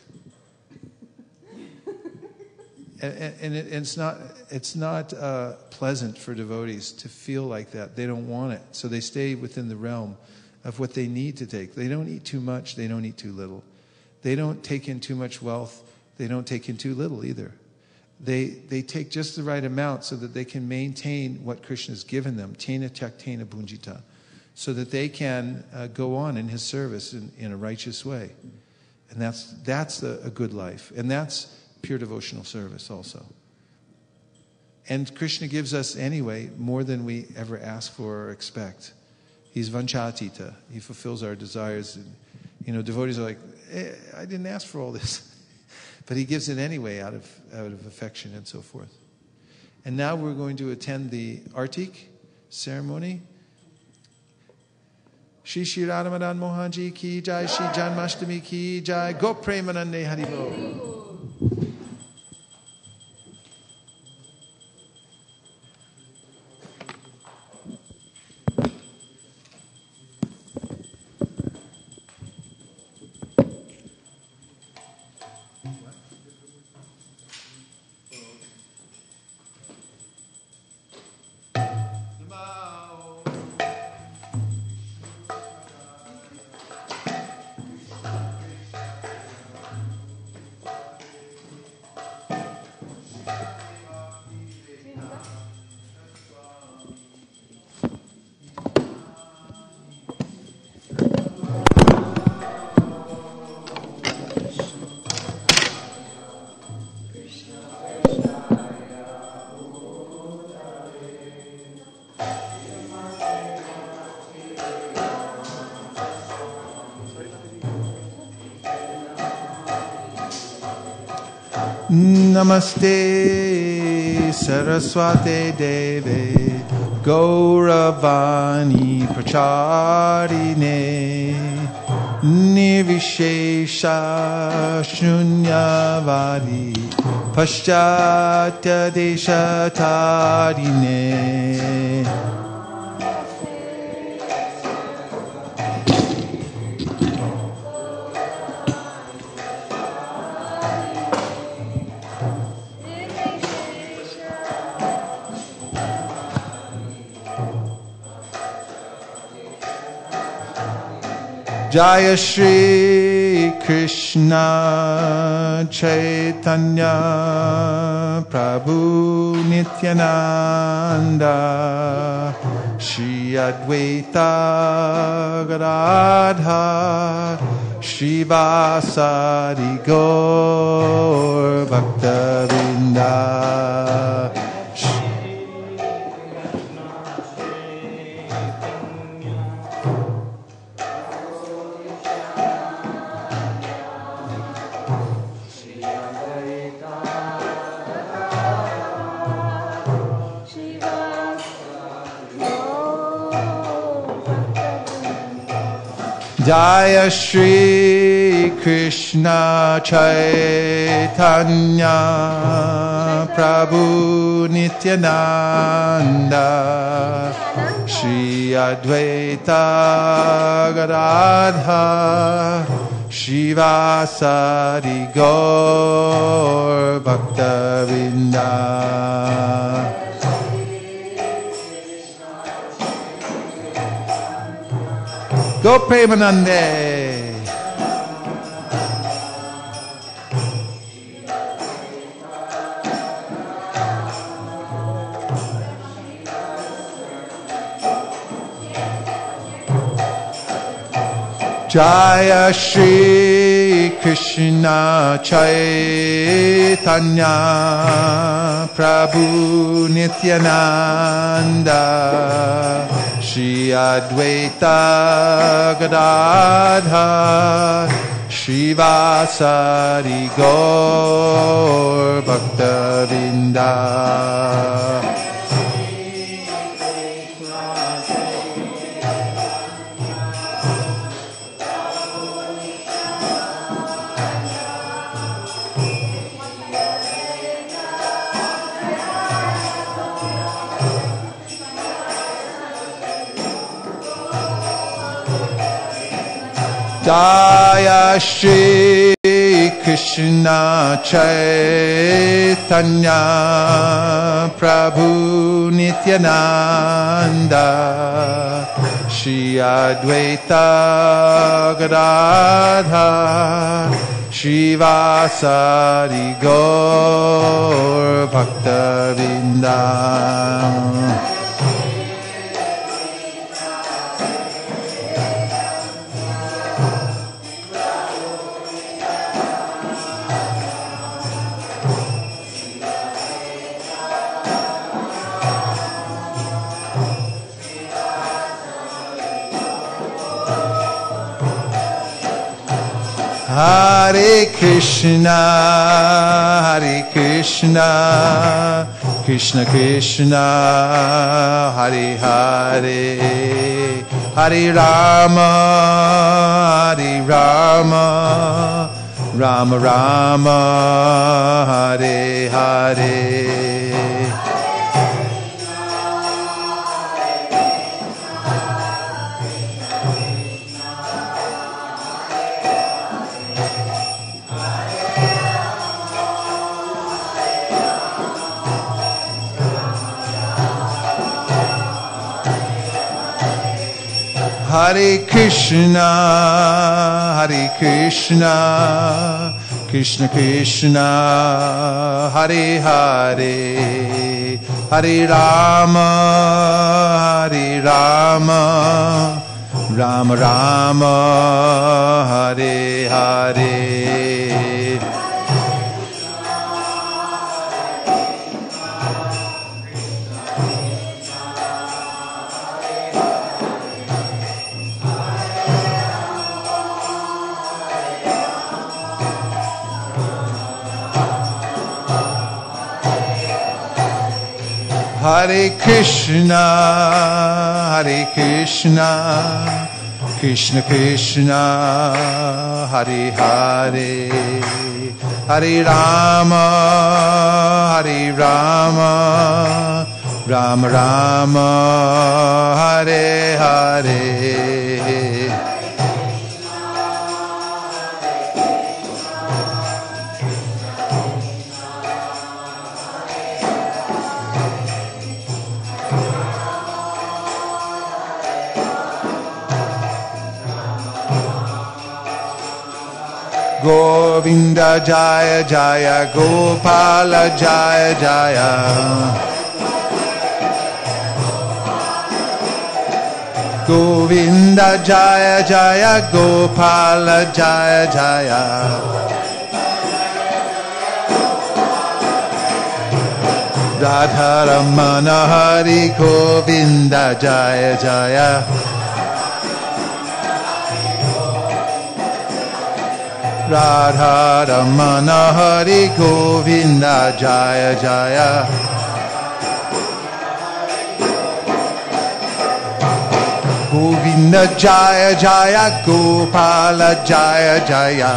And it's not pleasant for devotees to feel like that. They don't want it. So they stay within the realm of what they need to take. They don't eat too much. They don't eat too little. They don't take in too much wealth. They don't take in too little either. They take just the right amount so that they can maintain what Krishna has given them, tena tyaktena bunjita, so that they can go on in his service in a righteous way. And that's a good life. And that's pure devotional service also. And Krishna gives us anyway more than we ever ask for or expect. He's vanchatita. He fulfills our desires. And, devotees are like, I didn't ask for all this. But he gives it anyway out of affection and so forth. And now we're going to attend the Artik ceremony. Shri Shri Radhamadan Mohanji ki jai, Shri Janmastami ki jai, Go Premanande Haribo. Namaste Saraswate Deve Gauravani Pracharine Nirvishesha Shunyavadi Paschatya Deshatarine. Jaya Shri Krishna Chaitanya Prabhu Nityananda Shri Advaita Gadadhar Shri Vasari Gaur Bhaktavinda. Jaya Shri Krishna Chaitanya Prabhu Nityananda Shri Advaita Gadadha Shivasari Gaur Bhaktavinda. Go Premanande. Jaya Shri Krishna Chaitanya Prabhu Nityananda Shri Advaita Gadadha Shivasari Gaur Bhaktavinda. Jaya Shri Krishna Chaitanya Prabhu Nityananda Shri Advaita Gadadha Shivasari Gaur Bhaktavinda. Hare Krishna, Krishna Krishna, Hare Hare, Hare Rama, Rama Rama, Hare Hare. Hare Krishna, Krishna Krishna, Hare Hare, Hare Rama, Rama Rama, Hare Hare. Hare Krishna, Krishna Krishna, Hare Hare, Hare Rama, Rama Rama, Hare Hare. Govinda Jaya Jaya, Gopala Jaya Jaya. Govinda Jaya Jaya, Gopala Jaya Jaya. Radharamana Hari Govinda Jaya Jaya. Radharamana Hari Govinda Jaya Jaya. Govinda Jaya Jaya Gopala Jaya Jaya.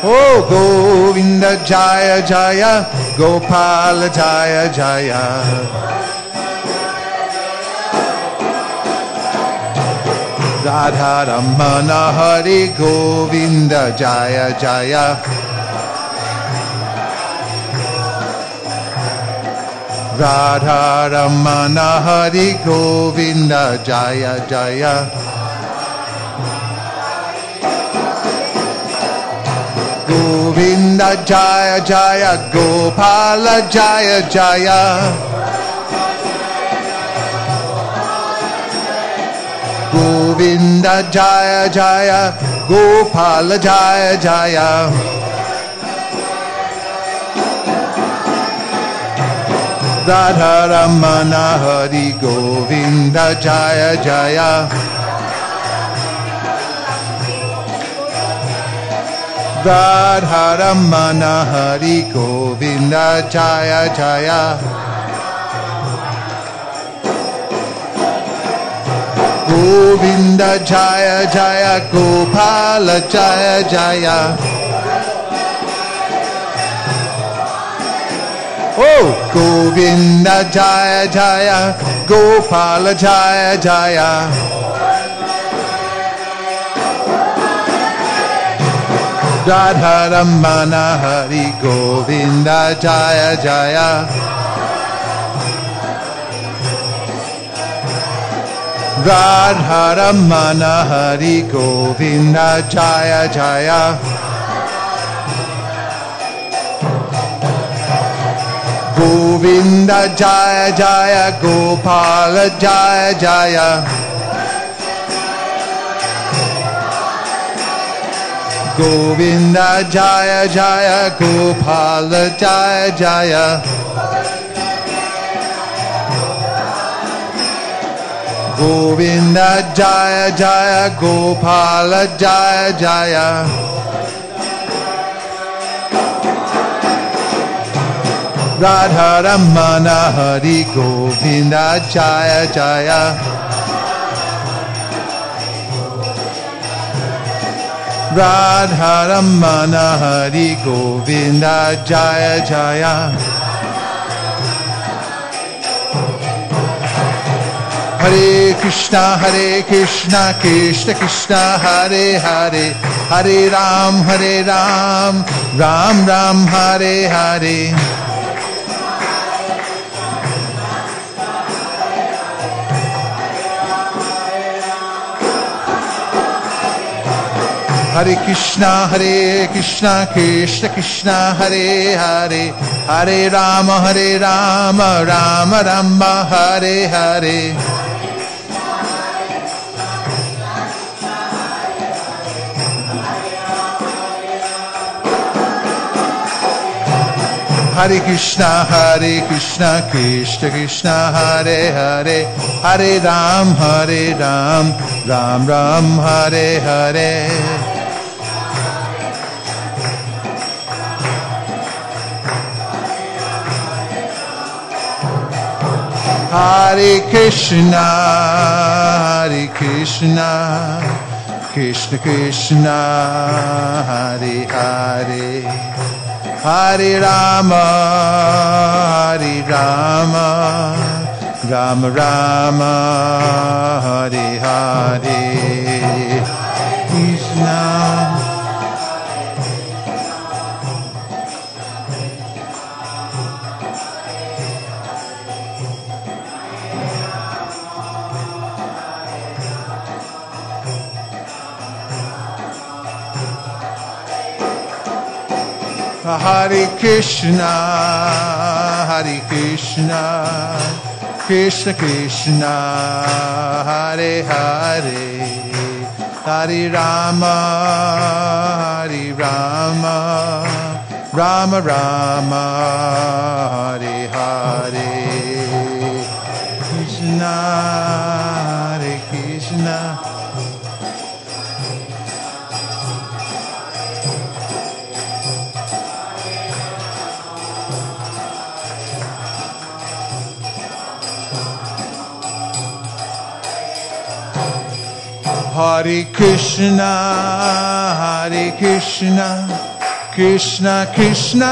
Oh Govinda Jaya Jaya Gopala Jaya Jaya. Radha Ramana Hari Govinda Jaya Jaya. Radha Ramana Hari Govinda Jaya Jaya. Govinda Jaya Jaya Gopala Jaya Jaya. Govinda Jaya Jaya Gopala Jaya Jaya. Radha Ramana Hari Govinda Jaya Jaya. Radha Ramana Hari Govinda Jaya Jaya. Govinda Jaya Jaya Gopala Jaya Jaya. Oh Govinda Jaya Jaya Gopala Jaya Jaya. Radha Ramana Hari Govinda Jaya Jaya. Radha Ramana Hari Govinda Jaya Jaya. Govinda Jaya Jaya Gopala Jaya Jaya. Govinda Jaya Jaya Gopala Jaya Jaya. Govinda Jaya Jaya Gopala Jaya Jaya. Radha Ramana Hari Govinda Jaya Jaya. Radha Ramana Hari Govinda Jaya Jaya. Hare Krishna Krishna Krishna Hare Hare, Hare Ram Ram Ram Hare Hare. Hare Krishna Krishna Krishna Hare Hare, Hare Ram Ram Ram Hare Hare. Hare Krishna Krishna Krishna Hare Hare, Hare Ram Ram Ram Hare Hare. Hare Krishna Krishna Krishna Hare Hare, Hare Rama Rama Rama Hare Hare. Krishna. Hare Krishna Krishna Krishna Hare Hare, Hare Rama Rama Rama Hare Hare. Krishna Hare Krishna. Hare Krishna, Hare Krishna, Krishna Krishna,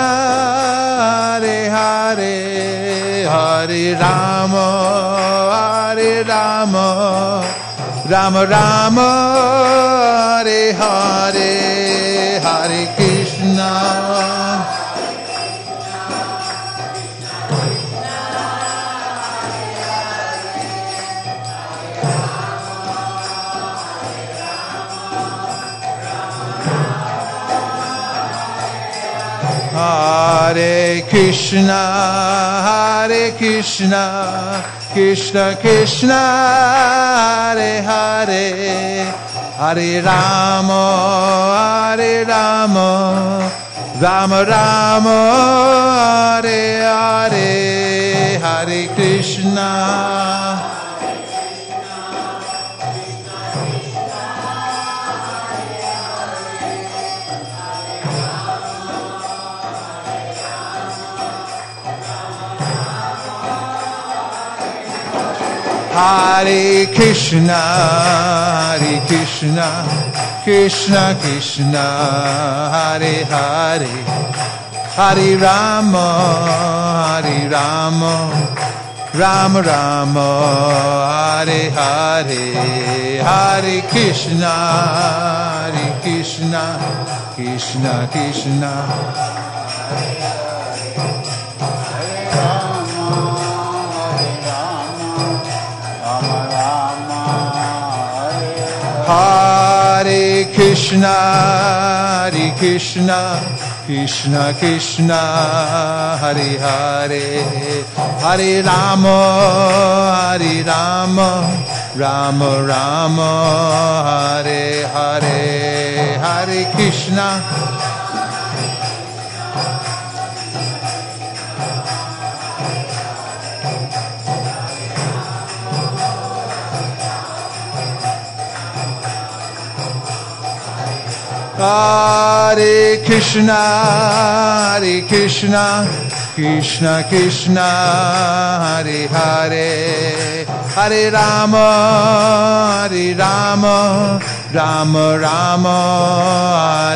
Hare Hare, Hare Rama, Hare Rama, Rama Rama, Hare Hare, Hare Krishna. Hare Krishna, Hare Krishna, Krishna Krishna, Hare Hare, Hare Rama, Hare Rama, Rama Rama, Hare Hare, Hare Krishna. Hare Krishna, Hare Krishna, Krishna Krishna, Hare Hare, Hare Rama, Hare Rama, Rama Rama, Hare Hare, Hare Krishna, Hare Krishna, Krishna Krishna. Hare Krishna, Hare Krishna, Krishna Krishna, Hare Hare, Hare Rama, Hare Rama, Rama Rama, Hare Hare, Hare Krishna. Hare Krishna, Hare Krishna, Krishna Krishna, Hare Hare, Hare Rama, Hare Rama, Rama Rama,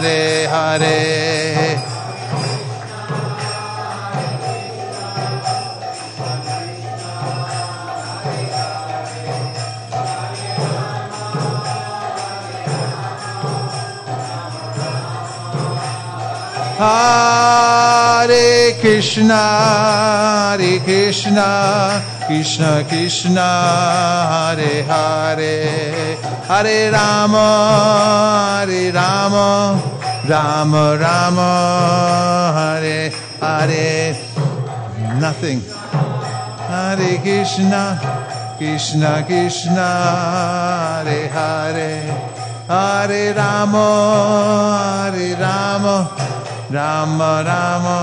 Hare Hare. Hare Krishna, Hare Krishna, Krishna Krishna, Hare Hare, Hare Rama, Hare Rama, Rama Rama, Hare Hare. Nothing. Hare Krishna, Krishna Krishna, Hare Hare, Hare Rama, Hare Rama, Rama Rama,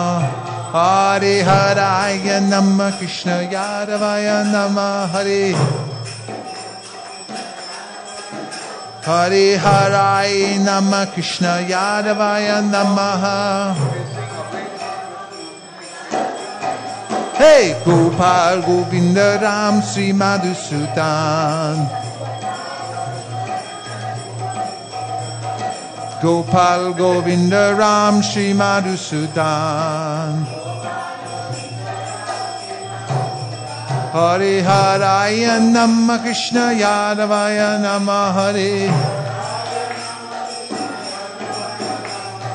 Hare Haraya Namah, Krishna Yadavaya Namah, Hare Hare Haraya Namah, Krishna Yadavaya Namah. Hey, Gopal Govinda Ram Sri Madhusudan, Gopal Govinda Ram Shri Madhusudan, Hare Haraya Namah, Krishna Yadavaya Namah, Hare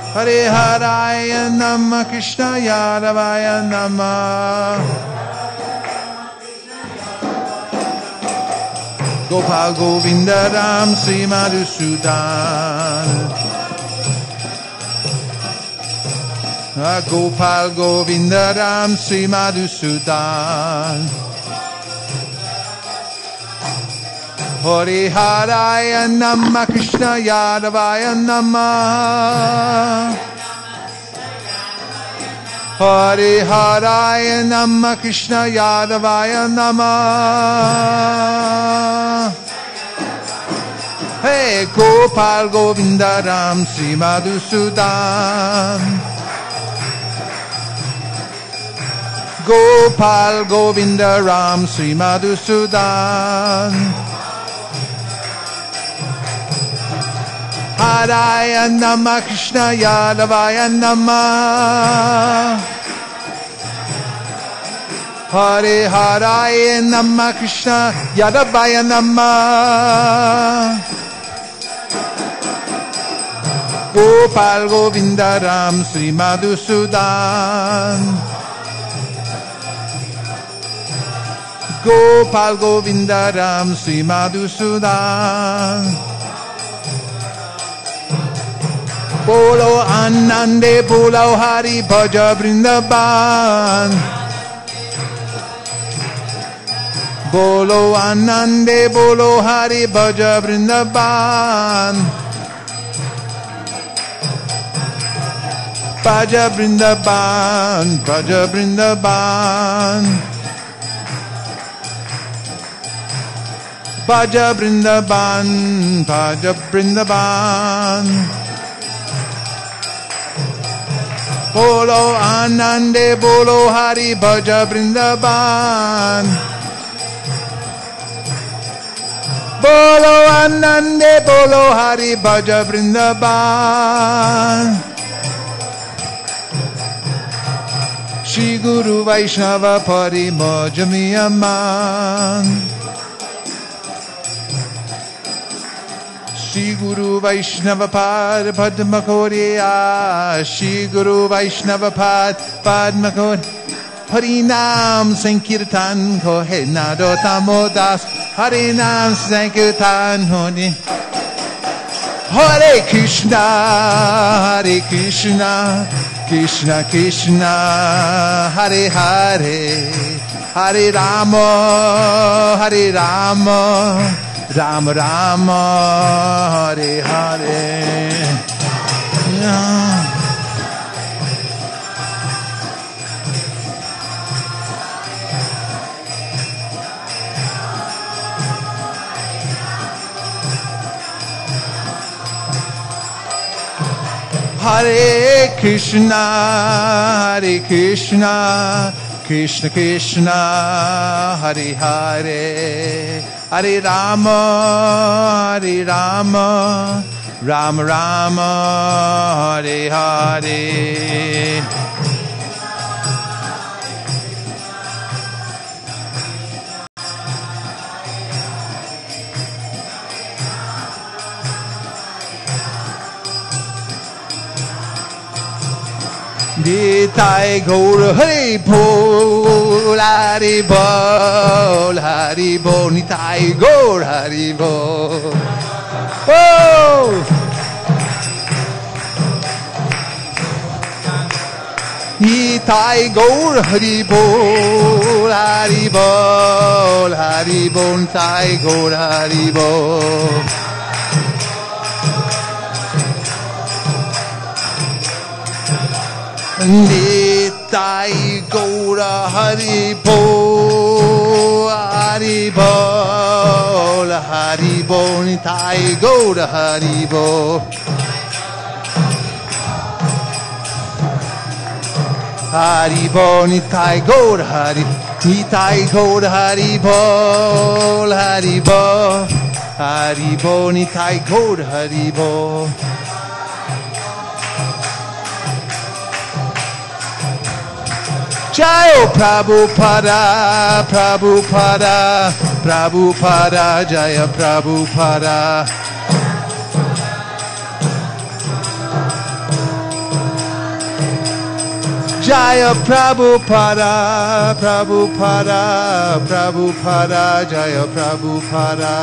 Hare Haraya Namah, Krishna Yadavaya Namah. Gopal Govinda Ram Sri Madhusudan, Gopal Govinda Ram Sri Madhusudan, Hare Haraya Namah, Krishna Yadavaya Namah, Hare Haraya Namah, Krishna Yadavaya Namah. Hey, Gopal Govinda Ram Sri Madhusudan, Gopal Govinda Ram Sri Madhusudan, Radharaya Namah Krishna Yadavaya Namah Hare Haraya Namah Krishna Yadavaya Namah Gopal Govinda Ram Sri Madhusudan Gopal Govinda Ram Sri Madhusudan Bolo Anande Bolo Hari Bhaja Vrindavan Bolo Anande Bolo Hari Bhaja Vrindavan Bhaja Vrindavan Bhaja Vrindavan Bhaja Vrindavan Bhaja Vrindavan Bolo Anande Bolo Hari Bhaja Vrindavan Bolo Anande Bolo Hari Bhaja Vrindavan Shri Guru Vaishnava Parimojami Aman Shri Guru Vaishnava Pad Padma Koriya Shri Guru Vaishnava Pad Padma Koriya Harinam Sankirtan Ko He Narotamodas Harinam Sankirtan Honi Hare Krishna Hare Krishna Krishna Krishna Hare Hare Hare Rama Hare Rama Rama Rama Hare Hare Hare Krishna Hare Krishna Krishna Krishna Hare Hare Hare Rama Hare Rama Rama Rama Hare Hare Nitai Gaur Hari Bol Hari Bol Hari Bol Nitai Gaur Hari Bol Oh Nitai Gaur Hari Bol Hari Bol Hari Bol Nitai Gaur Hari Bol Nitai Gaura Hari Bol Hari Bol Hari Bol Nitai Gaura Hari Bol Hari Bol Nitai Gaura Hari Nitai Gaura Hari Bol Hari Bol Hari Bol Nitai Gaura Hari Bol Jayo Prabhupada, Prabhupada, Prabhupada, Jaya Prabhupada. Jaya Prabhupada, Prabhupada, Prabhupada, Jaya Prabhupada.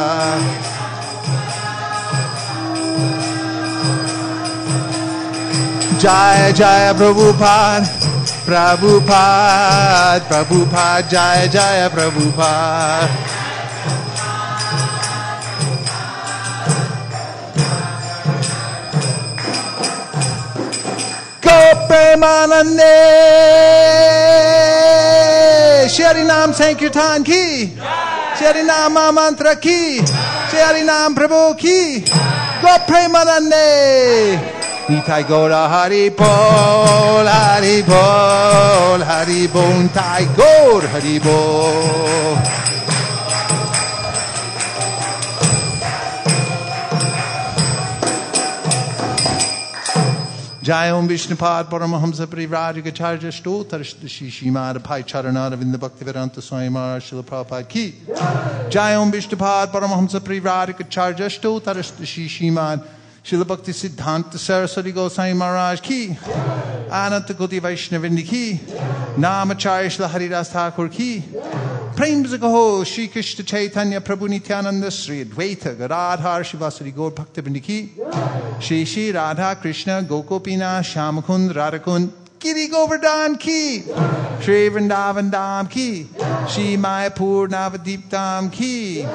Jaya Jaya Prabhupada. Prabhupada, Prabhupada, Jaya Jaya Prabhupada. Go Premanande, Shri Nam Sankirtan ki, Shri Nam Mantra ki, Shri Nam Prabhu ki, Go Premanande. Nitai Gaura Hari Bol, Hari Bol, Hari Bol, Nitai Gaura Hari Bol. Jai Om Vishnupad Paramahamsa Parivrajagacharya Stotar Shishimad Pai Charanada Vinda Bhaktivedanta Swami Maharaj Srila Prabhupada Ki. Jai Om Vishnupad Paramahamsa Parivrajagacharya Stotar Shishimad Srila Bhakti Siddhanta Saraswati Goswami Maharaj Ki. Ananta Koti Vaishnavindi Ki. Namacharya Srila Haridas Thakur Ki. Prem Zagaho Shri Krishna Chaitanya Prabhu Nityananda Sri Advaita Gadadhar Shivasari Gaur Bhaktivinoda Ki. Shri Shri Radha Krishna Gokopina Shamakund Radhakund Giri Govardhan Ki. Shri Vrindavan Dham Ki. Shri Mayapur Navadip Dham Ki.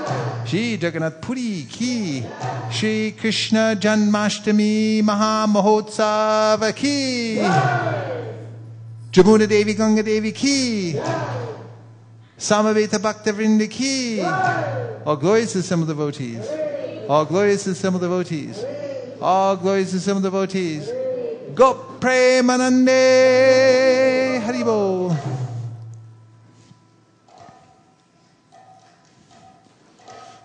Shri Jagannath Puri Ki. Shri Krishna Janmastami Maha Mahotsava Ki. Jamuna Devi Ganga Devi Ki. Samaveta Bhaktavrinda Ki. All glories to some of the devotees. All glories to some of the devotees. All glories to some of the devotees. Go Premanande Haribo.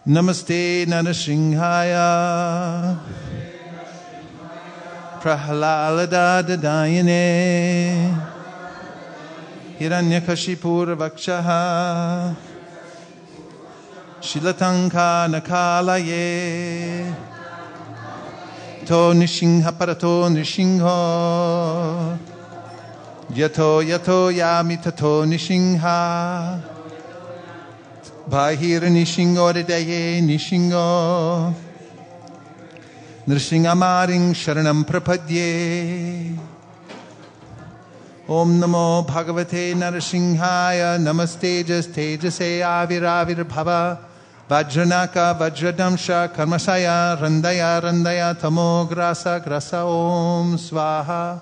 Namaste Nanashinghaya Prahalada Dadayane Hiranyakashipura Vakshaha Shilatanka Nakalaye To Nishingha Parato Nishingho Yato Yato Yamitato Nishingha Bahira Nishingo Dedaye Nishingo Nrishingamaring Sharanam Prapadye Om Namo Bhagavate Narasimhaya Namaste Tejase Aviravir Bhava Vajranaka Vajradamsha Karmasaya Randaya Randaya Tamo Grasa Grasa Om Swaha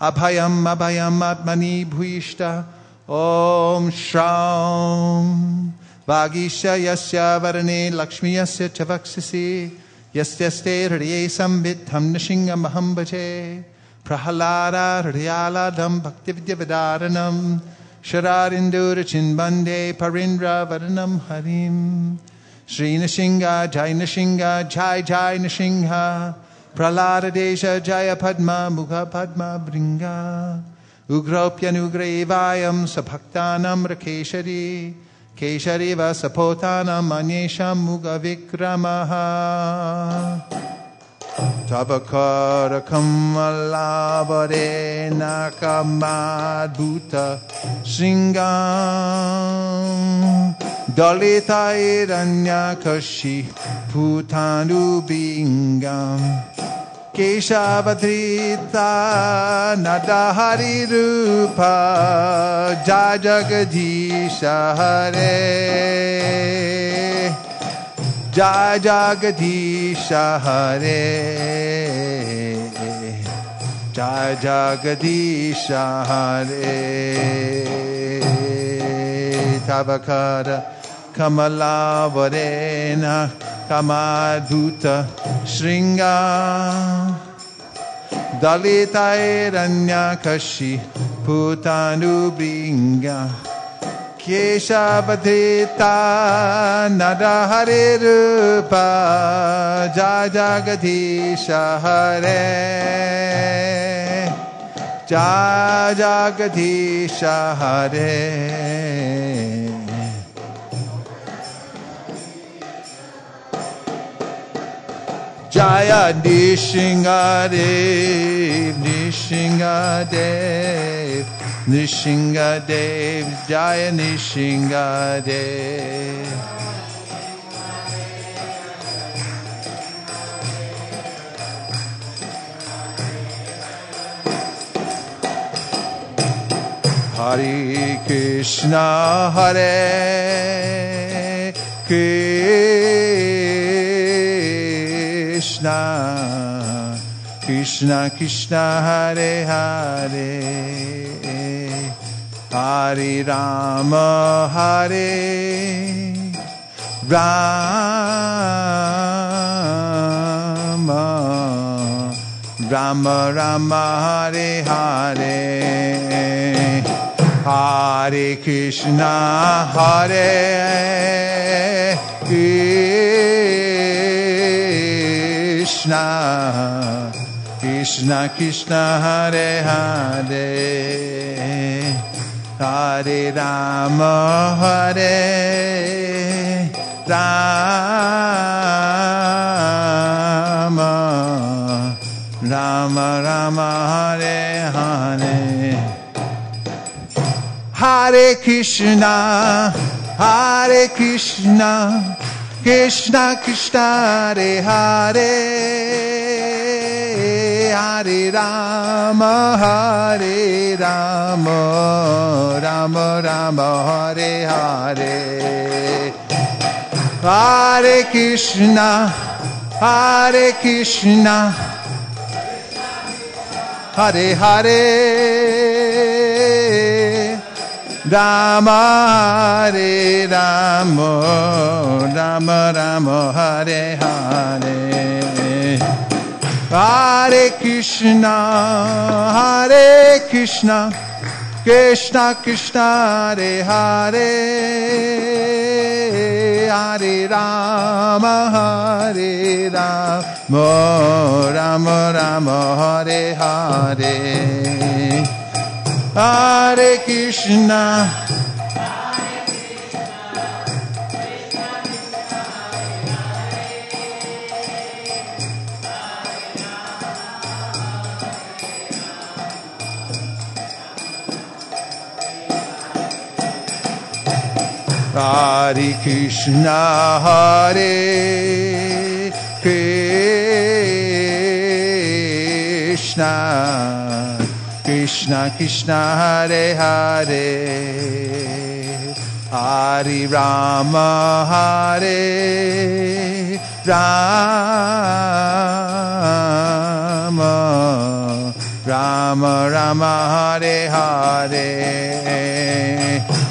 Abhayam Abhayam Atmani Bhuishta Om Shraum Vagisha Yasya Varane Lakshmi Yasya Chavaksisi Yasyaste Hriye Sambhitham Nishingam Mahambaje Prahalada Hriyaladam Bhaktividyavidaranam Shararindur Chinbande Parindra Varanam Harim Shri Nishinga Jai Nishinga Jai Jai Nishinga Prahlada Desha Jaya Padma Mukha Padma Bringa Ugropyanugravayam Sabhaktanam Rakeshari Keshari Vasapotanam Anyesham Muga Vikramaha Tabakara Kamalabare Nakamadhuta Singam Dalita Iranyakashi Putanu Bingam Kesavadrita Nadahari Rupa Jajagadisha Hare Jai Jagadisha Hare Jai Jagadisha Hare Tabakara Kamala Varena Kamadhuta Shringa Dalita Iranyakashi Putanu Bringa Kesavadrita Nadahare Rupa Jai Jagadisha Hare Jai Jagadisha Hare Jaya Nishingadev Nishingadev Nishingadev Jaya Nishingadev Hare Krishna Hare Krishna Krishna Krishna Hare Hare Hare Rama Hare Rama Rama Rama Hare Hare Hare Krishna Hare Krishna Krishna Krishna Hare Hare, Hare Rama Hare Rama, Rama Rama Hare Hare. Hare Krishna, Krishna Krishna Hare Hare, Hare Rama, Rama Rama Hare Hare. Hare Krishna, Hare Hare, Rama Hare Rama, Rama Rama Hare Hare. Hare Krishna, Krishna Krishna Hare Hare, Hare Rama, Rama Rama Hare Hare. Hare Krishna, Hare Krishna, Hare Krishna, Krishna Krishna Hare Hare, Hare Rama, Rama Rama Hare Hare.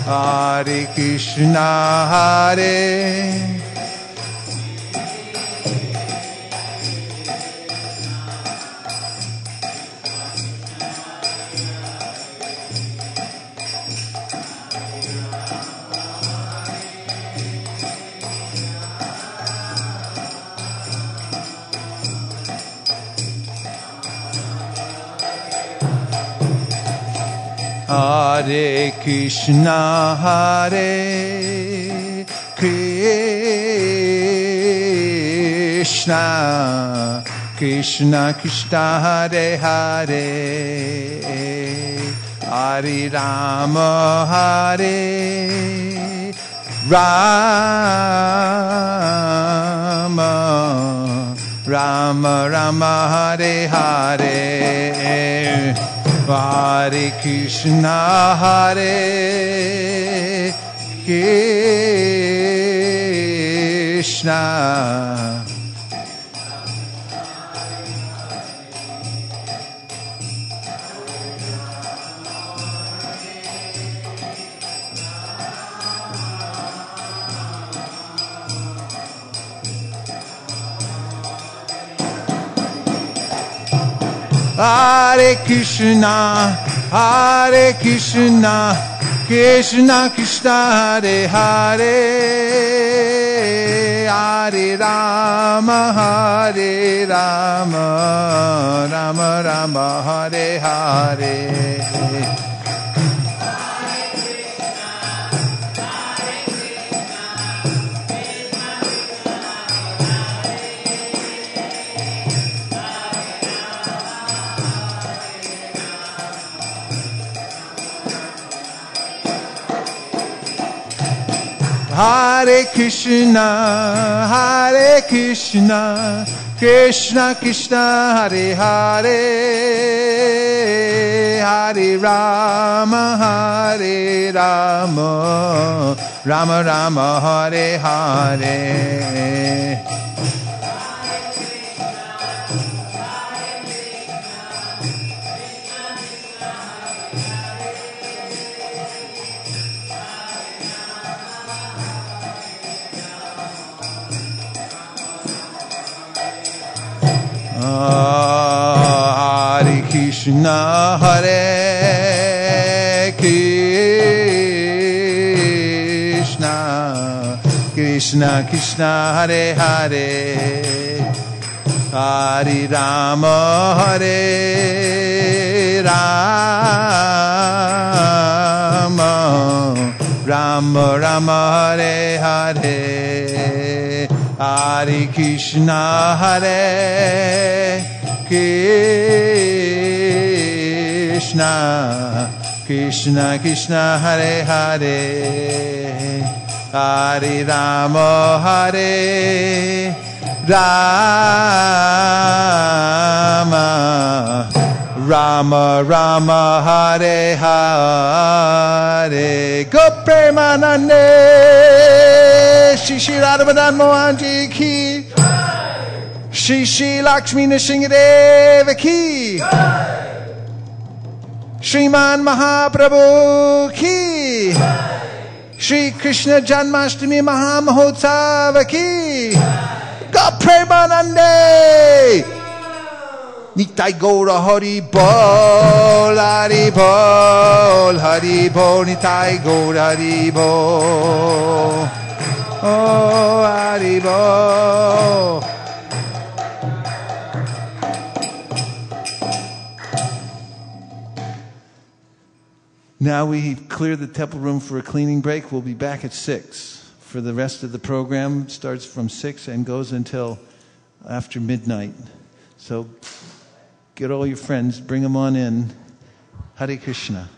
Hare Krishna, Hare Hare Krishna, Hare Krishna, Krishna Krishna Hare Hare, Hare Rama, Rama Rama Hare Hare. Hare Krishna, Hare Krishna, Hare Krishna, Krishna Krishna Hare Hare, Hare Rama, Rama Rama Hare Hare. Hare Krishna, Krishna Krishna Hare Hare, Hare Rama, Rama Rama Hare Hare. Hare Krishna, Hare Krishna, Krishna Krishna Hare Hare, Hare Rama, Hare Rama, Rama Rama, Hare Hare, Hare Krishna, Hare Krishna, Krishna Krishna, Hare Hare, Hare Rama, Hare Rama, Rama Rama, Hare Hare. Go Premanande, Shri Shri Radha Mohan Ji ki, Shri Shri Lakshmi Nrsimhadeva ki, Shriman Mahaprabhu ki, Shri Krishna Janmastami Mahamahotsav ki. Go Premanande. Nitai Gaura Hari Bol, Hari Bol, Hari Bol, Nitai Gaura Hari Bol. Oh, Hari Bol. Now we've cleared the temple room for a cleaning break. We'll be back at 6. For the rest of the program, starts from 6 and goes until after midnight. So get all your friends, bring them on in. Hare Krishna.